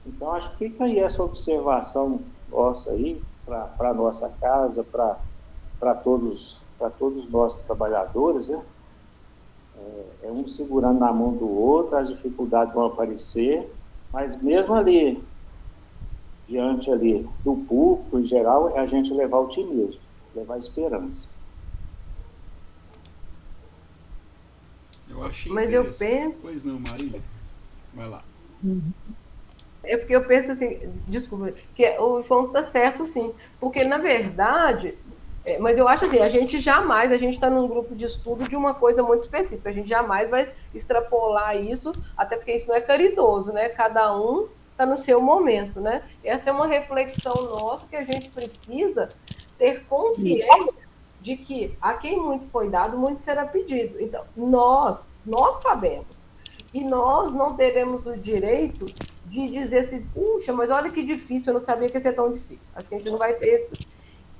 Então, acho que fica aí essa observação nossa aí, para a nossa casa, para todos nós trabalhadores, né? Um segurando na mão do outro, as dificuldades vão aparecer, mas mesmo ali, diante ali do público, em geral, é a gente levar otimismo, levar esperança. Eu achei Mas eu penso... Pois não, Marília, vai lá. É porque eu penso assim, desculpa, que o João está certo, sim, porque, na verdade, mas eu acho assim, a gente está num grupo de estudo de uma coisa muito específica, a gente jamais vai extrapolar isso, até porque isso não é caridoso, né? Cada um está no seu momento, né? Essa é uma reflexão nossa que a gente precisa ter consciência de que a quem muito foi dado, muito será pedido. Então, nós sabemos E nós não teremos o direito de dizer assim, puxa, mas olha que difícil, eu não sabia que ia ser tão difícil. Acho que a gente não vai ter esse.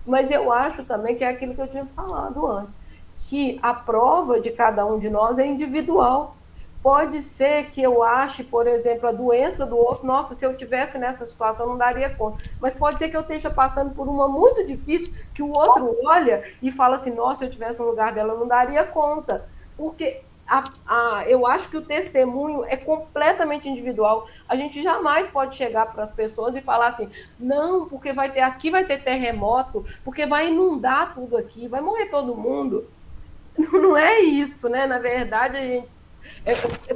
Mas eu acho também que é aquilo que eu tinha falado antes, que a prova de cada um de nós é individual. Pode ser que eu ache, por exemplo, a doença do outro, nossa, se eu tivesse nessa situação, não daria conta. Mas pode ser que eu esteja passando por uma muito difícil, que o outro olha e fala assim, nossa, se eu tivesse no lugar dela, eu não daria conta. Porque eu acho que o testemunho é completamente individual. A gente jamais pode chegar para as pessoas e falar assim, não, porque aqui vai ter terremoto, porque vai inundar tudo aqui, vai morrer todo mundo. Não é isso, né? Na verdade, a gente...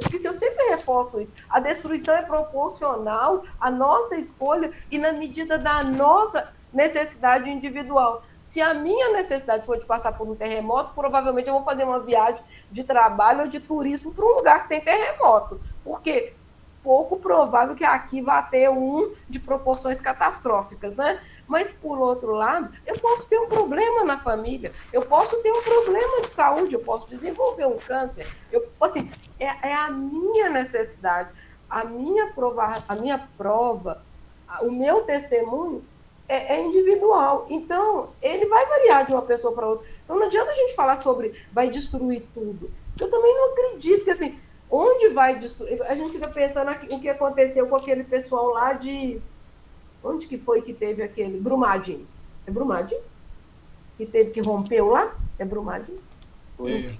porque se eu sempre reforço isso, a destruição é proporcional à nossa escolha e na medida da nossa necessidade individual. Se a minha necessidade for de passar por um terremoto, provavelmente eu vou fazer uma viagem de trabalho ou de turismo para um lugar que tem terremoto. Porque pouco provável que aqui vá ter um de proporções catastróficas, né? Mas, por outro lado, eu posso ter um problema na família, eu posso ter um problema de saúde, eu posso desenvolver um câncer. Assim, é a minha necessidade, a minha prova, o meu testemunho é individual. Então, ele vai variar de uma pessoa para outra. Então, não adianta a gente falar sobre vai destruir tudo. Eu também não acredito que, assim, onde vai destruir... A gente fica pensando o que aconteceu com aquele pessoal lá de... Onde que foi que teve aquele? Brumadinho. É Brumadinho? Que teve que rompeu lá? É Brumadinho?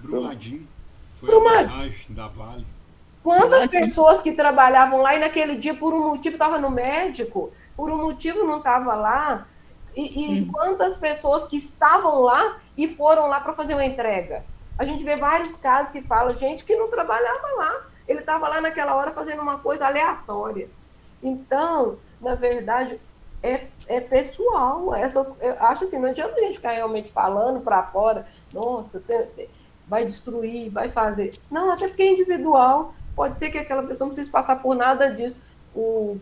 Brumadinho. Foi Brumadinho. a barragem da Vale. Quantas pessoas que trabalhavam lá e naquele dia, por um motivo, estava no médico, por um motivo não estava lá, e quantas pessoas que estavam lá e foram lá para fazer uma entrega? A gente vê vários casos que falam, gente que não trabalhava lá, ele estava lá naquela hora fazendo uma coisa aleatória. Então, na verdade, é pessoal. Eu acho assim, não adianta a gente ficar realmente falando para fora, nossa, vai destruir, vai fazer. Não, até porque é individual. Pode ser que aquela pessoa não precise passar por nada disso. O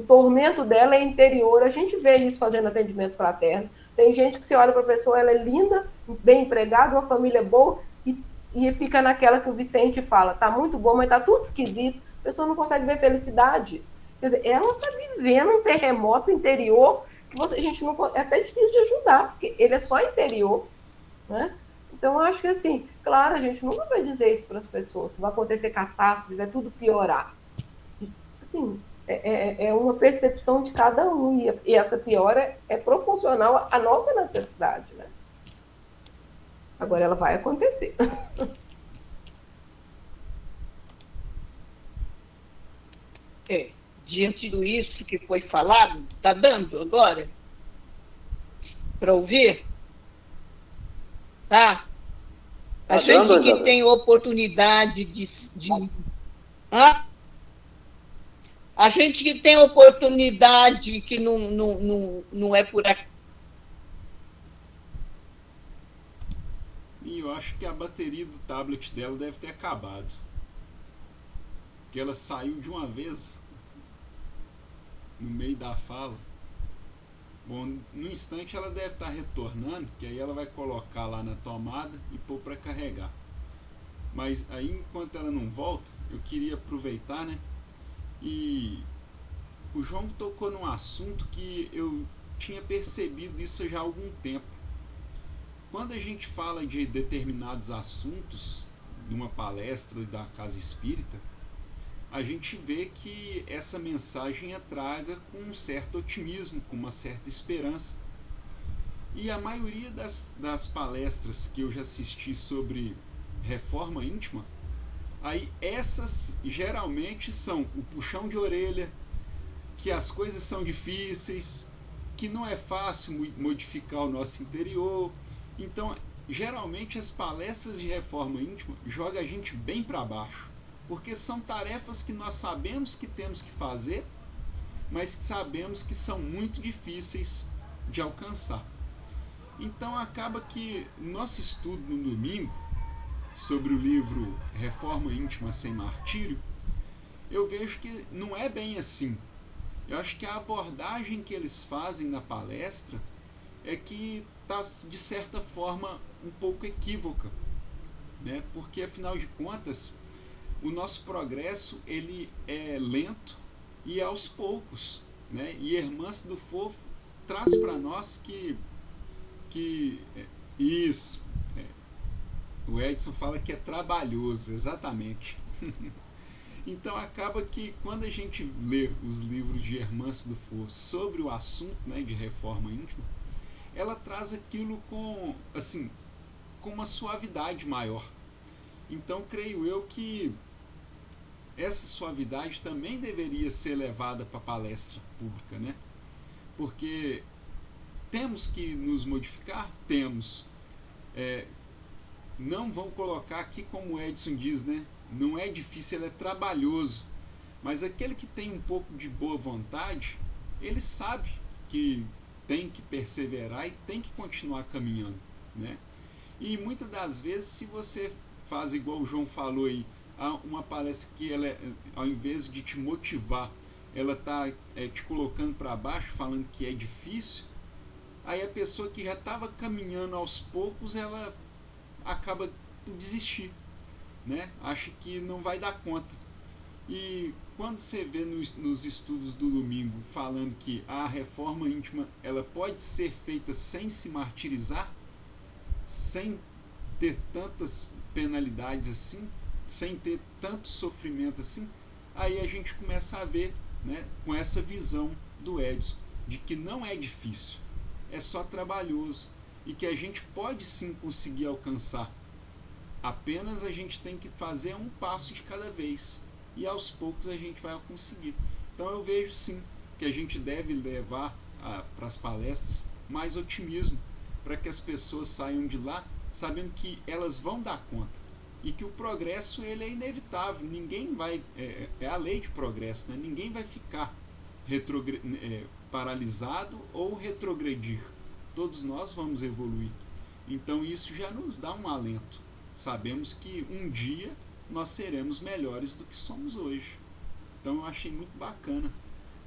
tormento dela é interior. A gente vê isso fazendo atendimento fraterno. Tem gente que você olha para a pessoa, ela é linda, bem empregada, uma família boa, e fica naquela que o Vicente fala, tá muito bom, mas tá tudo esquisito. A pessoa não consegue ver felicidade. Quer dizer, ela está vivendo um terremoto interior que a gente não... É até difícil de ajudar, porque ele é só interior, né? Então, eu acho que, assim, claro, a gente nunca vai dizer isso para as pessoas, que vai acontecer catástrofe, vai tudo piorar. Assim, é uma percepção de cada um, e essa piora é proporcional à nossa necessidade, né? Agora, ela vai acontecer. Diante de tudo isso que foi falado, está dando agora? Para ouvir? Tá? A gente que tem oportunidade de... A gente que tem oportunidade que não é por aqui. E eu acho que a bateria do tablet dela deve ter acabado. Porque ela saiu de uma vez no meio da fala. Bom, no instante ela deve estar retornando, que aí ela vai colocar lá na tomada e pôr para carregar. Mas aí, enquanto ela não volta, eu queria aproveitar, né? E o João tocou num assunto que eu tinha percebido isso já há algum tempo. Quando a gente fala de determinados assuntos numa palestra da Casa Espírita, a gente vê que essa mensagem é traga com um certo otimismo, com uma certa esperança. E a maioria das palestras que eu já assisti sobre reforma íntima, aí essas geralmente são o puxão de orelha, que as coisas são difíceis, que não é fácil modificar o nosso interior. Então, geralmente as palestras de reforma íntima jogam a gente bem para baixo, porque são tarefas que nós sabemos que temos que fazer, mas que sabemos que são muito difíceis de alcançar. Então acaba que nosso estudo no domingo sobre o livro Reforma Íntima Sem Martírio, eu vejo que não é bem assim. Eu acho que a abordagem que eles fazem na palestra é que está, de certa forma, um pouco equívoca, né? Porque, afinal de contas, o nosso progresso ele é lento e aos poucos, né? E Hermance do Fofo traz para nós que isso, o Edson fala que é trabalhoso, exatamente. Então acaba que quando a gente lê os livros de Hermance do Fofo sobre o assunto, né, de reforma íntima, ela traz aquilo com uma suavidade maior. Então creio eu que essa suavidade também deveria ser levada para a palestra pública, né? Porque temos que nos modificar? Temos. Não vão colocar aqui como o Edson diz, né? Não é difícil, ele é trabalhoso. Mas aquele que tem um pouco de boa vontade, ele sabe que tem que perseverar e tem que continuar caminhando, né? E muitas das vezes, se você faz igual o João falou aí, uma palestra que ela, ao invés de te motivar, ela está te colocando para baixo, falando que é difícil, aí a pessoa que já estava caminhando aos poucos, ela acaba por desistir, né? Acha que não vai dar conta. E quando você vê nos estudos do domingo falando que a reforma íntima ela pode ser feita sem se martirizar, sem ter tantas penalidades assim, sem ter tanto sofrimento assim, aí a gente começa a ver, né, com essa visão do Edson, de que não é difícil, é só trabalhoso e que a gente pode sim conseguir alcançar. Apenas a gente tem que fazer um passo de cada vez e aos poucos a gente vai conseguir. Então eu vejo sim que a gente deve levar para as palestras mais otimismo, para que as pessoas saiam de lá sabendo que elas vão dar conta e que o progresso ele é inevitável. Ninguém vai, é a lei de progresso, né? Ninguém vai ficar paralisado ou retrogredir. Todos nós vamos evoluir. Então isso já nos dá um alento. Sabemos que um dia nós seremos melhores do que somos hoje. Então eu achei muito bacana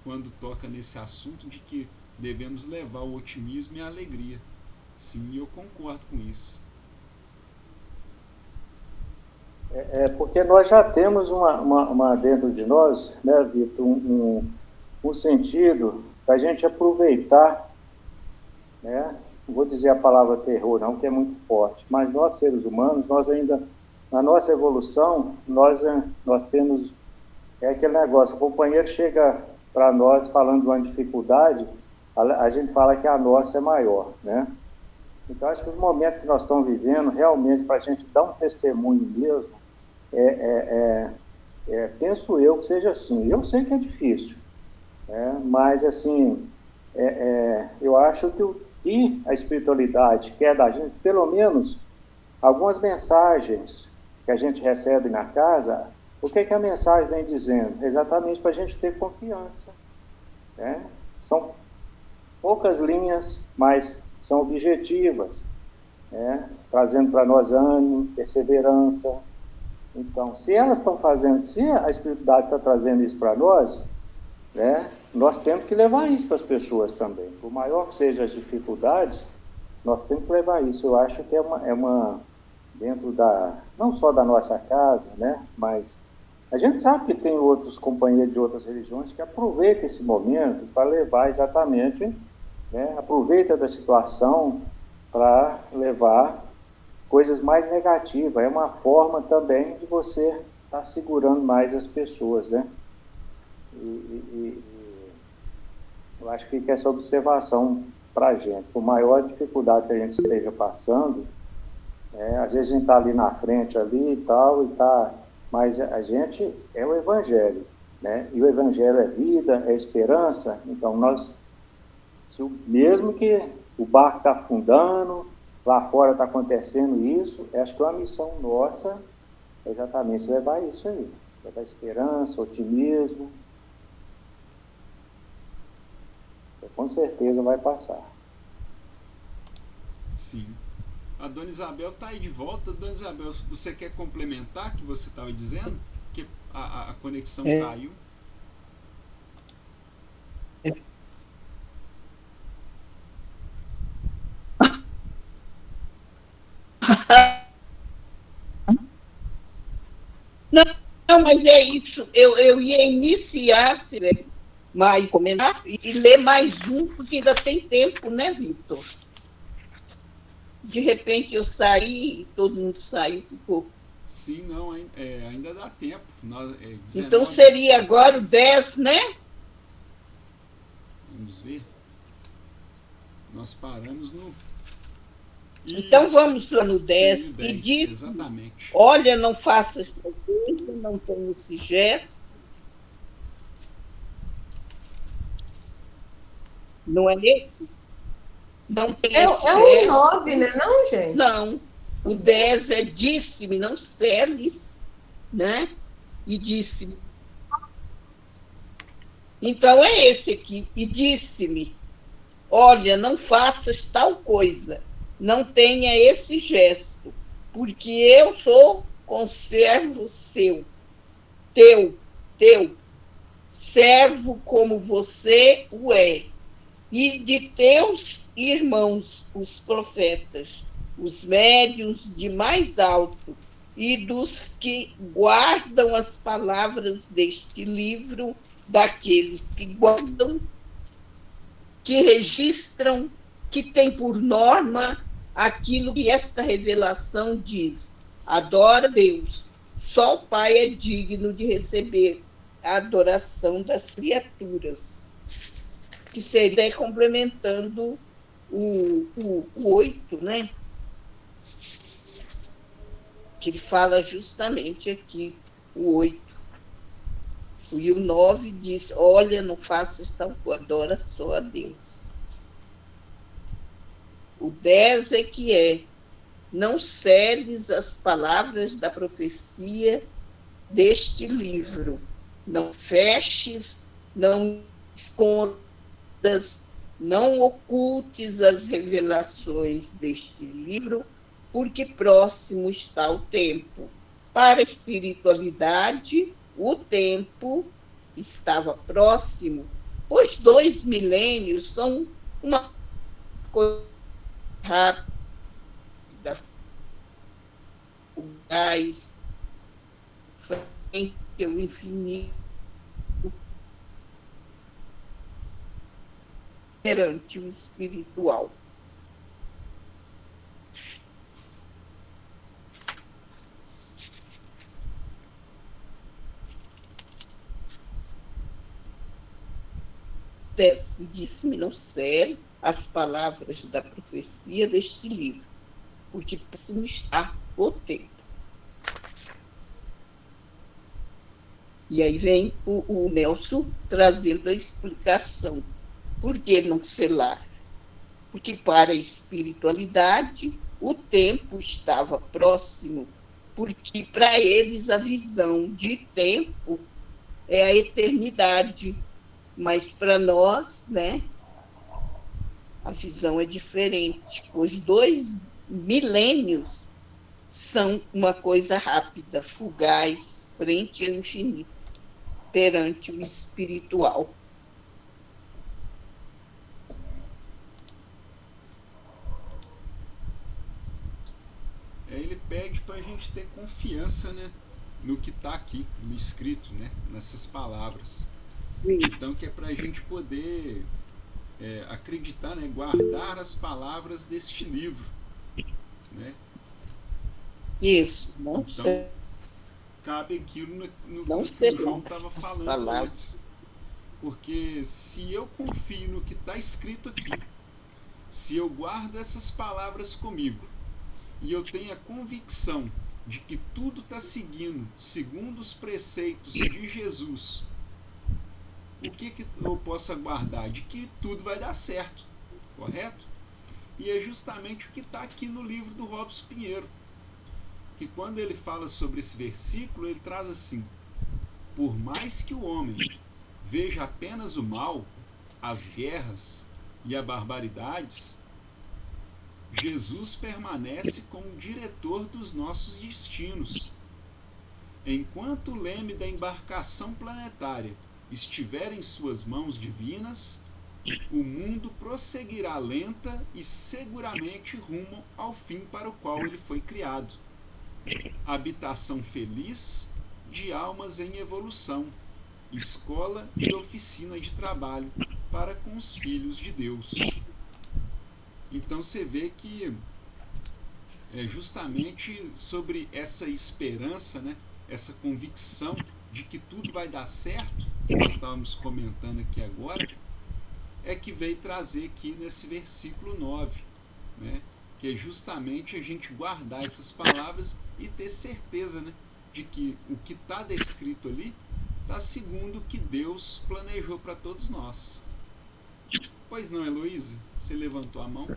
quando toca nesse assunto de que devemos levar o otimismo e a alegria. Sim, eu concordo com isso. Porque nós já temos uma dentro de nós, né, Vitor, um sentido para a gente aproveitar, né, não vou dizer a palavra terror não, que é muito forte, mas nós seres humanos, nós ainda, na nossa evolução, nós temos aquele negócio, o companheiro chega para nós falando de uma dificuldade, a gente fala que a nossa é maior, né? Então, acho que no momento que nós estamos vivendo, realmente, para a gente dar um testemunho mesmo, penso eu que seja assim. Eu sei que é difícil, mas, assim, eu acho que a espiritualidade quer da gente, pelo menos, algumas mensagens que a gente recebe na casa, o que a mensagem vem dizendo? Exatamente para a gente ter confiança, né? São poucas linhas, mas são objetivas, né? Trazendo para nós ânimo, perseverança. Então, se elas estão fazendo, se a espiritualidade está trazendo isso para nós, né, nós temos que levar isso para as pessoas também. Por maior que sejam as dificuldades, nós temos que levar isso. Eu acho que é uma dentro não só da nossa casa, né, mas a gente sabe que tem outros companheiros de outras religiões que aproveitam esse momento para levar exatamente, né, aproveita da situação para levar coisas mais negativas. É uma forma também de você estar segurando mais as pessoas, né? Eu acho que essa observação para a gente, por maior dificuldade que a gente esteja passando, às vezes a gente está ali na frente ali e tal, mas a gente é o Evangelho, né? E o Evangelho é vida, é esperança. Então mesmo que o barco está afundando, lá fora está acontecendo isso, acho que uma missão nossa é exatamente levar isso aí, levar esperança, otimismo. Com certeza vai passar. Sim. A Dona Isabel está aí de volta. Dona Isabel, você quer complementar o que você estava dizendo? Que a conexão caiu. Não, mas é isso. Eu ia iniciar, mais comentar e ler mais um, porque ainda tem tempo, né, Vitor? De repente eu saí, todo mundo saiu, ficou. Sim, não, ainda dá tempo. Então seria agora o 10, né? Vamos ver. Nós paramos no... Então Isso. vamos lá no 10. Sim, o 10, e diz, exatamente. olha, não faça essa coisa, não tenha esse gesto. Não é esse? Não tem esse É gesto. o 9, né, não, gente? Não. O 10 é disse-me, não celes, né? E disse-me. Então é esse aqui. E disse-me, olha, não faças tal coisa, não tenha esse gesto, porque eu sou conservo seu, teu, servo como você o é, e de teus irmãos, os profetas, os médiuns de mais alto, e dos que guardam as palavras deste livro, daqueles que guardam, que registram, que tem por norma aquilo que esta revelação diz. Adora Deus. Só o Pai é digno de receber a adoração das criaturas. Que seria complementando o 8, né? Que ele fala justamente aqui, o 8. E o 9 diz, olha, não faças tal coisa, adora só a Deus. O 10 é que não celes as palavras da profecia deste livro, não feches, não escondas, não ocultes as revelações deste livro, porque próximo está o tempo. Para a espiritualidade, o tempo estava próximo, pois 2 milênios são uma coisa rápida, fugaz, frente ao infinito, perante o espiritual. Disse-me não sério as palavras da profecia deste livro, porque próximo está o tempo. E aí vem o Nelson trazendo a explicação. Por que não selar? Porque para a espiritualidade o tempo estava próximo, porque para eles a visão de tempo é a eternidade. Mas para nós, né, a visão é diferente. Os 2 milênios são uma coisa rápida, fugaz, frente ao infinito, perante o espiritual. Ele pede para a gente ter confiança, né, no que está aqui, no escrito, né, nessas palavras. Então, que é para a gente poder acreditar, né, guardar as palavras deste livro, né? Isso, não então, sei. Cabe aquilo no não que o João estava falando antes. Porque se eu confio no que está escrito aqui, se eu guardo essas palavras comigo, e eu tenho a convicção de que tudo está segundo os preceitos de Jesus, o que eu posso aguardar? De que tudo vai dar certo, correto? E é justamente o que está aqui no livro do Robson Pinheiro, que quando ele fala sobre esse versículo, ele traz assim: por mais que o homem veja apenas o mal, as guerras e as barbaridades, Jesus permanece como diretor dos nossos destinos. Enquanto o leme da embarcação planetária estiver em suas mãos divinas, o mundo prosseguirá lenta e seguramente rumo ao fim para o qual ele foi criado. Habitação feliz de almas em evolução, escola e oficina de trabalho para com os filhos de Deus. Então você vê que é justamente sobre essa esperança, né, essa convicção de que tudo vai dar certo, que nós estávamos comentando aqui agora, é que veio trazer aqui nesse versículo 9, né, que é justamente a gente guardar essas palavras e ter certeza, né, de que o que está descrito ali está segundo o que Deus planejou para todos nós. Pois não, Heloísa? Você levantou a mão?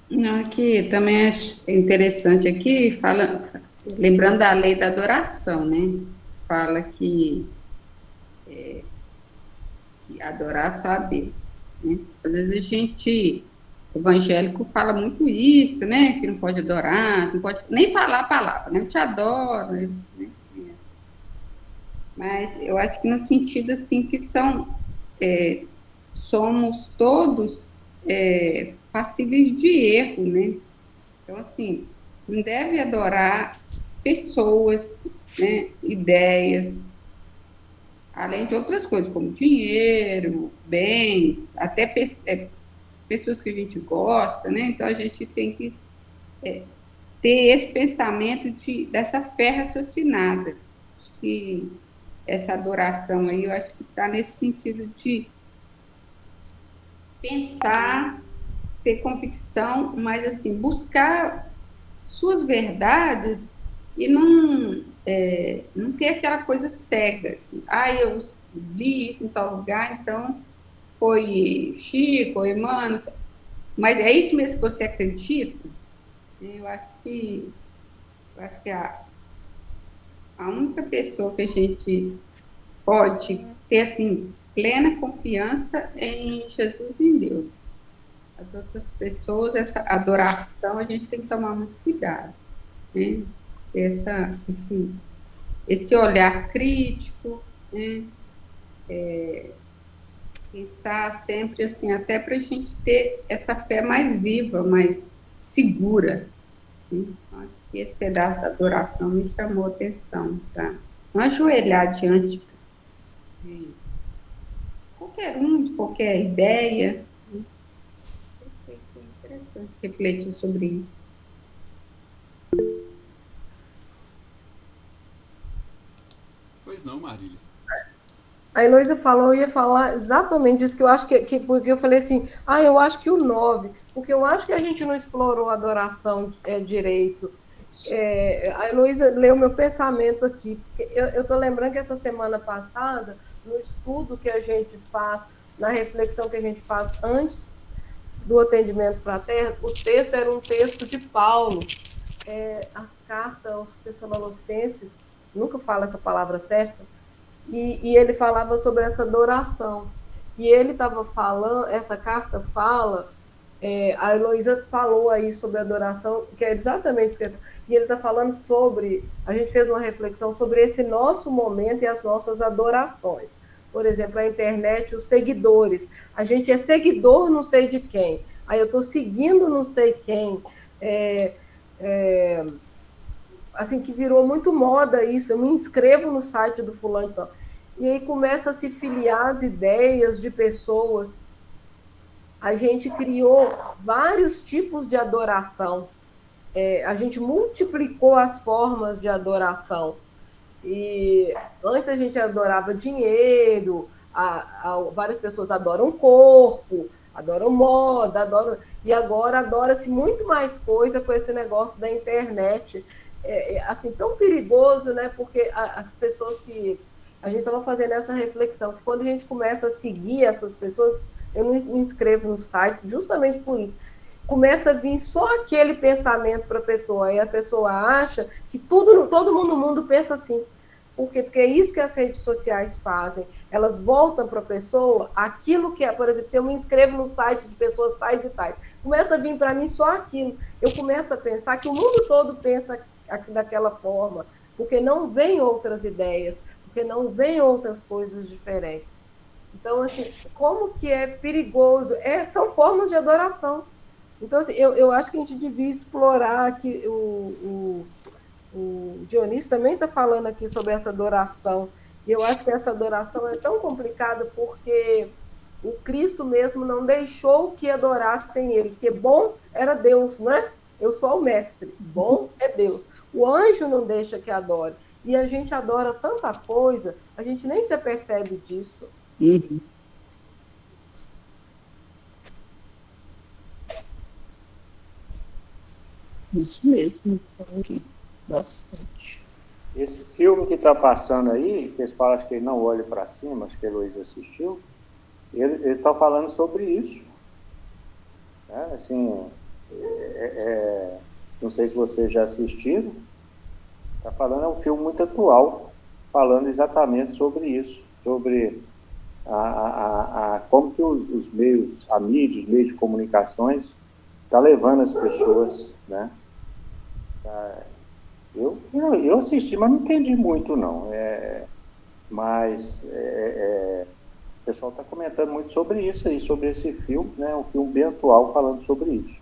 Não, aqui também é interessante aqui, fala, lembrando da lei da adoração, né? Fala que adorar só a Deus, né? Às vezes a gente, evangélico, fala muito isso, né? Que não pode adorar, não pode nem falar a palavra, né? Eu te adoro, né? Mas eu acho que no sentido, assim, que somos todos passíveis de erro, né? Então, assim, não deve adorar pessoas, né? Ideias, além de outras coisas, como dinheiro, bens, até pessoas que a gente gosta, né? Então, a gente tem que ter esse pensamento dessa fé raciocinada. Acho que essa adoração aí, eu acho que está nesse sentido de pensar, ter convicção, mas, assim, buscar suas verdades e não ter aquela coisa cega. Eu li isso em tal lugar, então foi Chico, ou Emmanuel, mas é isso mesmo que você acredita? Eu acho que a única pessoa que a gente pode ter, assim, plena confiança é em Jesus e em Deus. As outras pessoas, essa adoração, a gente tem que tomar muito cuidado, né? Esse olhar crítico, né? Pensar sempre assim, até para a gente ter essa fé mais viva, mais segura, né? Acho que esse pedaço da adoração me chamou a atenção, tá? Não ajoelhar diante de qualquer de qualquer ideia. É interessante refletir sobre isso. Pois não, Marília. A Heloísa falou, eu ia falar exatamente isso, que eu acho porque eu falei assim, eu acho que o 9, porque eu acho que a gente não explorou a adoração direito. A Heloísa leu meu pensamento aqui. Eu estou lembrando que essa semana passada, no estudo que a gente faz, na reflexão que a gente faz antes do atendimento fraterno, o texto era um texto de Paulo, a carta aos Tessalonicenses, nunca falo essa palavra certa, e ele falava sobre essa adoração. E ele estava falando, essa carta fala, a Heloísa falou aí sobre a adoração, que é exatamente isso que e ele está falando sobre, a gente fez uma reflexão sobre esse nosso momento e as nossas adorações. Por exemplo, a internet, os seguidores. A gente é seguidor não sei de quem. Aí eu estou seguindo não sei quem. Assim, que virou muito moda isso. Eu me inscrevo no site do fulano. Então. E aí começa a se filiar as ideias de pessoas. A gente criou vários tipos de adoração. A gente multiplicou as formas de adoração. E antes a gente adorava dinheiro, várias pessoas adoram corpo, adoram moda, e agora adora-se muito mais coisa com esse negócio da internet. Assim, tão perigoso, né? Porque as pessoas que... A gente estava fazendo essa reflexão, que quando a gente começa a seguir essas pessoas, eu não me inscrevo nos sites justamente por isso. Começa a vir só aquele pensamento para a pessoa, e a pessoa acha que todo mundo no mundo pensa assim. Por quê? Porque é isso que as redes sociais fazem. Elas voltam para a pessoa aquilo que é, por exemplo, se eu me inscrevo no site de pessoas tais e tais, começa a vir para mim só aquilo. Eu começo a pensar que o mundo todo pensa daquela forma, porque não vem outras ideias, porque não vem outras coisas diferentes. Então, assim, como que é perigoso? São formas de adoração. Então, assim, eu acho que a gente devia explorar aqui O Dionísio também está falando aqui sobre essa adoração. E eu acho que essa adoração é tão complicada porque o Cristo mesmo não deixou que adorassem ele, porque bom era Deus, não é? Eu sou o mestre, bom é Deus. O anjo não deixa que adore. E a gente adora tanta coisa, a gente nem se apercebe disso. Uhum. Isso mesmo, bastante. Esse filme que está passando aí, que eles falam acho que ele não olha para cima, acho que a Heloísa assistiu, eles estão falando sobre isso. Assim, não sei se vocês já assistiram, está falando, é um filme muito atual, falando exatamente sobre isso, sobre como que os meios, a mídia, os meios de comunicações, está levando as pessoas, né? Eu assisti, mas não entendi muito, não. Mas o pessoal está comentando muito sobre isso aí, sobre esse filme, né? Um filme bem atual falando sobre isso.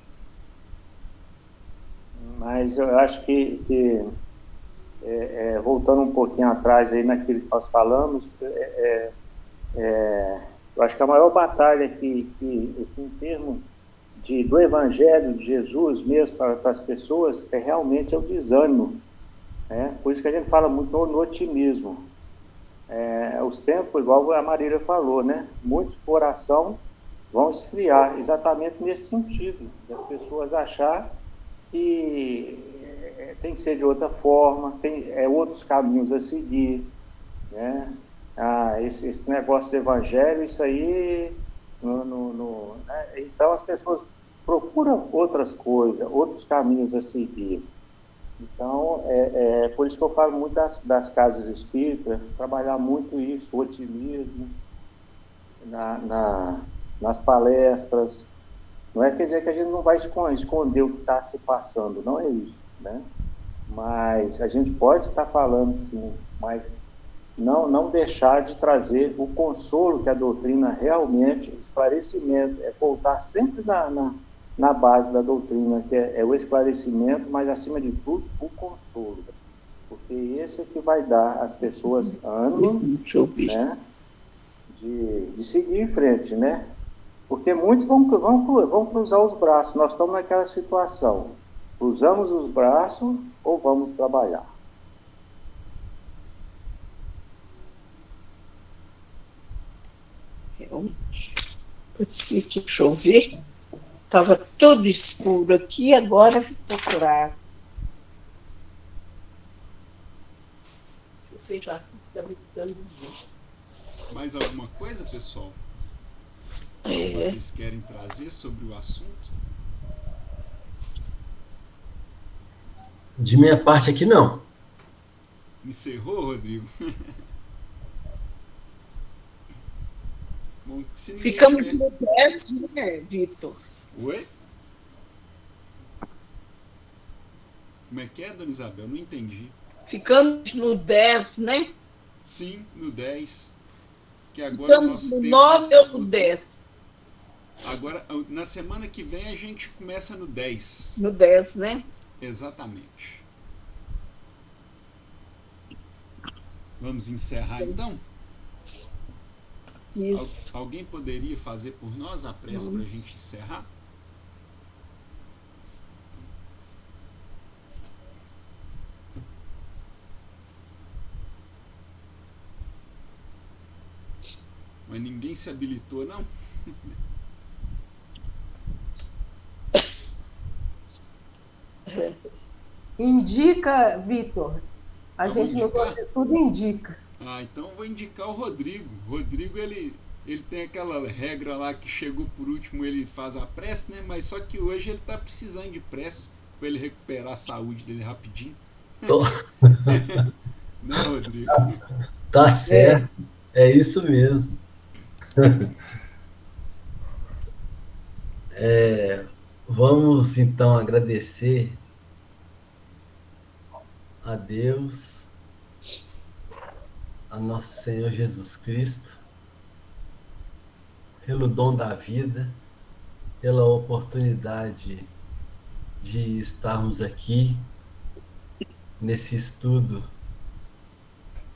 Mas eu acho que voltando um pouquinho atrás aí naquilo que nós falamos, eu acho que a maior batalha que assim, em termos do Evangelho de Jesus mesmo para as pessoas realmente o desânimo. Por isso que a gente fala muito no otimismo. Os tempos, igual a Marília falou, né? Muitos corações vão esfriar, exatamente nesse sentido, das pessoas achar que tem que ser de outra forma, tem outros caminhos a seguir, né? Esse negócio do Evangelho, isso aí, né? Então as pessoas procuram outras coisas, outros caminhos a seguir. Então, por isso que eu falo muito das casas espíritas, trabalhar muito isso, o otimismo, nas palestras. Não quer dizer que a gente não vai esconder o que está se passando, não é isso, né? Mas a gente pode estar falando, sim, mas não deixar de trazer o consolo que a doutrina realmente, esclarecimento, voltar sempre na base da doutrina, que é o esclarecimento, mas, acima de tudo, o consolo. Porque esse é que vai dar às pessoas ânimo, né, de seguir em frente, né? Porque muitos vão cruzar os braços. Nós estamos naquela situação. Cruzamos os braços ou vamos trabalhar? Deixa eu ver. Estava tudo escuro aqui, agora ficou claro. Você já está me dando ver. Mais alguma coisa, pessoal? Vocês querem trazer sobre o assunto? De minha parte aqui, não. Encerrou, Rodrigo? Bom, se ninguém Ficamos tiver... no 10, né, Vitor? Oi? Como é que é, dona Isabel? Não entendi. Ficamos no 10, né? Sim, no 10. Que agora Ficamos o nosso no tempo 9 ou no 10? Agora, na semana que vem, a gente começa no 10. No 10, né? Exatamente. Vamos encerrar, então? Isso. Alguém poderia fazer por nós a prece para a gente encerrar? Mas ninguém se habilitou, não? Indica, Vitor. A gente indicar? nos outros estudos indica. Então eu vou indicar o Rodrigo. Rodrigo, ele tem aquela regra lá que chegou por último, ele faz a prece, né? Mas só que hoje ele tá precisando de prece para ele recuperar a saúde dele rapidinho. Né, Rodrigo? Tá certo. É isso mesmo. Vamos, então, agradecer a Deus, a nosso Senhor Jesus Cristo, pelo dom da vida, pela oportunidade de estarmos aqui nesse estudo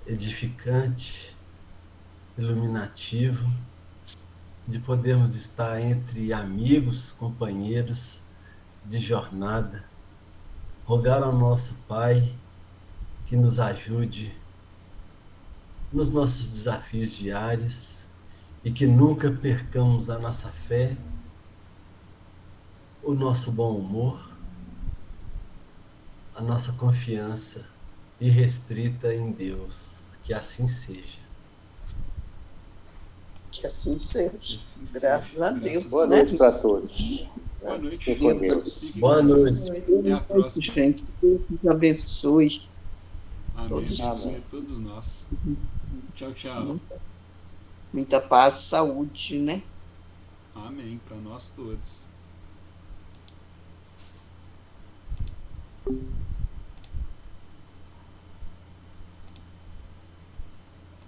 edificante, iluminativo, de podermos estar entre amigos, companheiros de jornada. Rogar ao nosso Pai que nos ajude nos nossos desafios diários e que nunca percamos a nossa fé, o nosso bom humor, a nossa confiança irrestrita em Deus. Que assim seja. Que assim seja. Graças a Deus. Boa noite para todos. Boa noite. Fique com Deus. Boa noite. Até a próxima. Gente, Deus nos abençoe. Amém. Todos Amém. nós. Todos nós. Tchau, tchau. Muita paz, saúde, né? Amém. Para nós todos.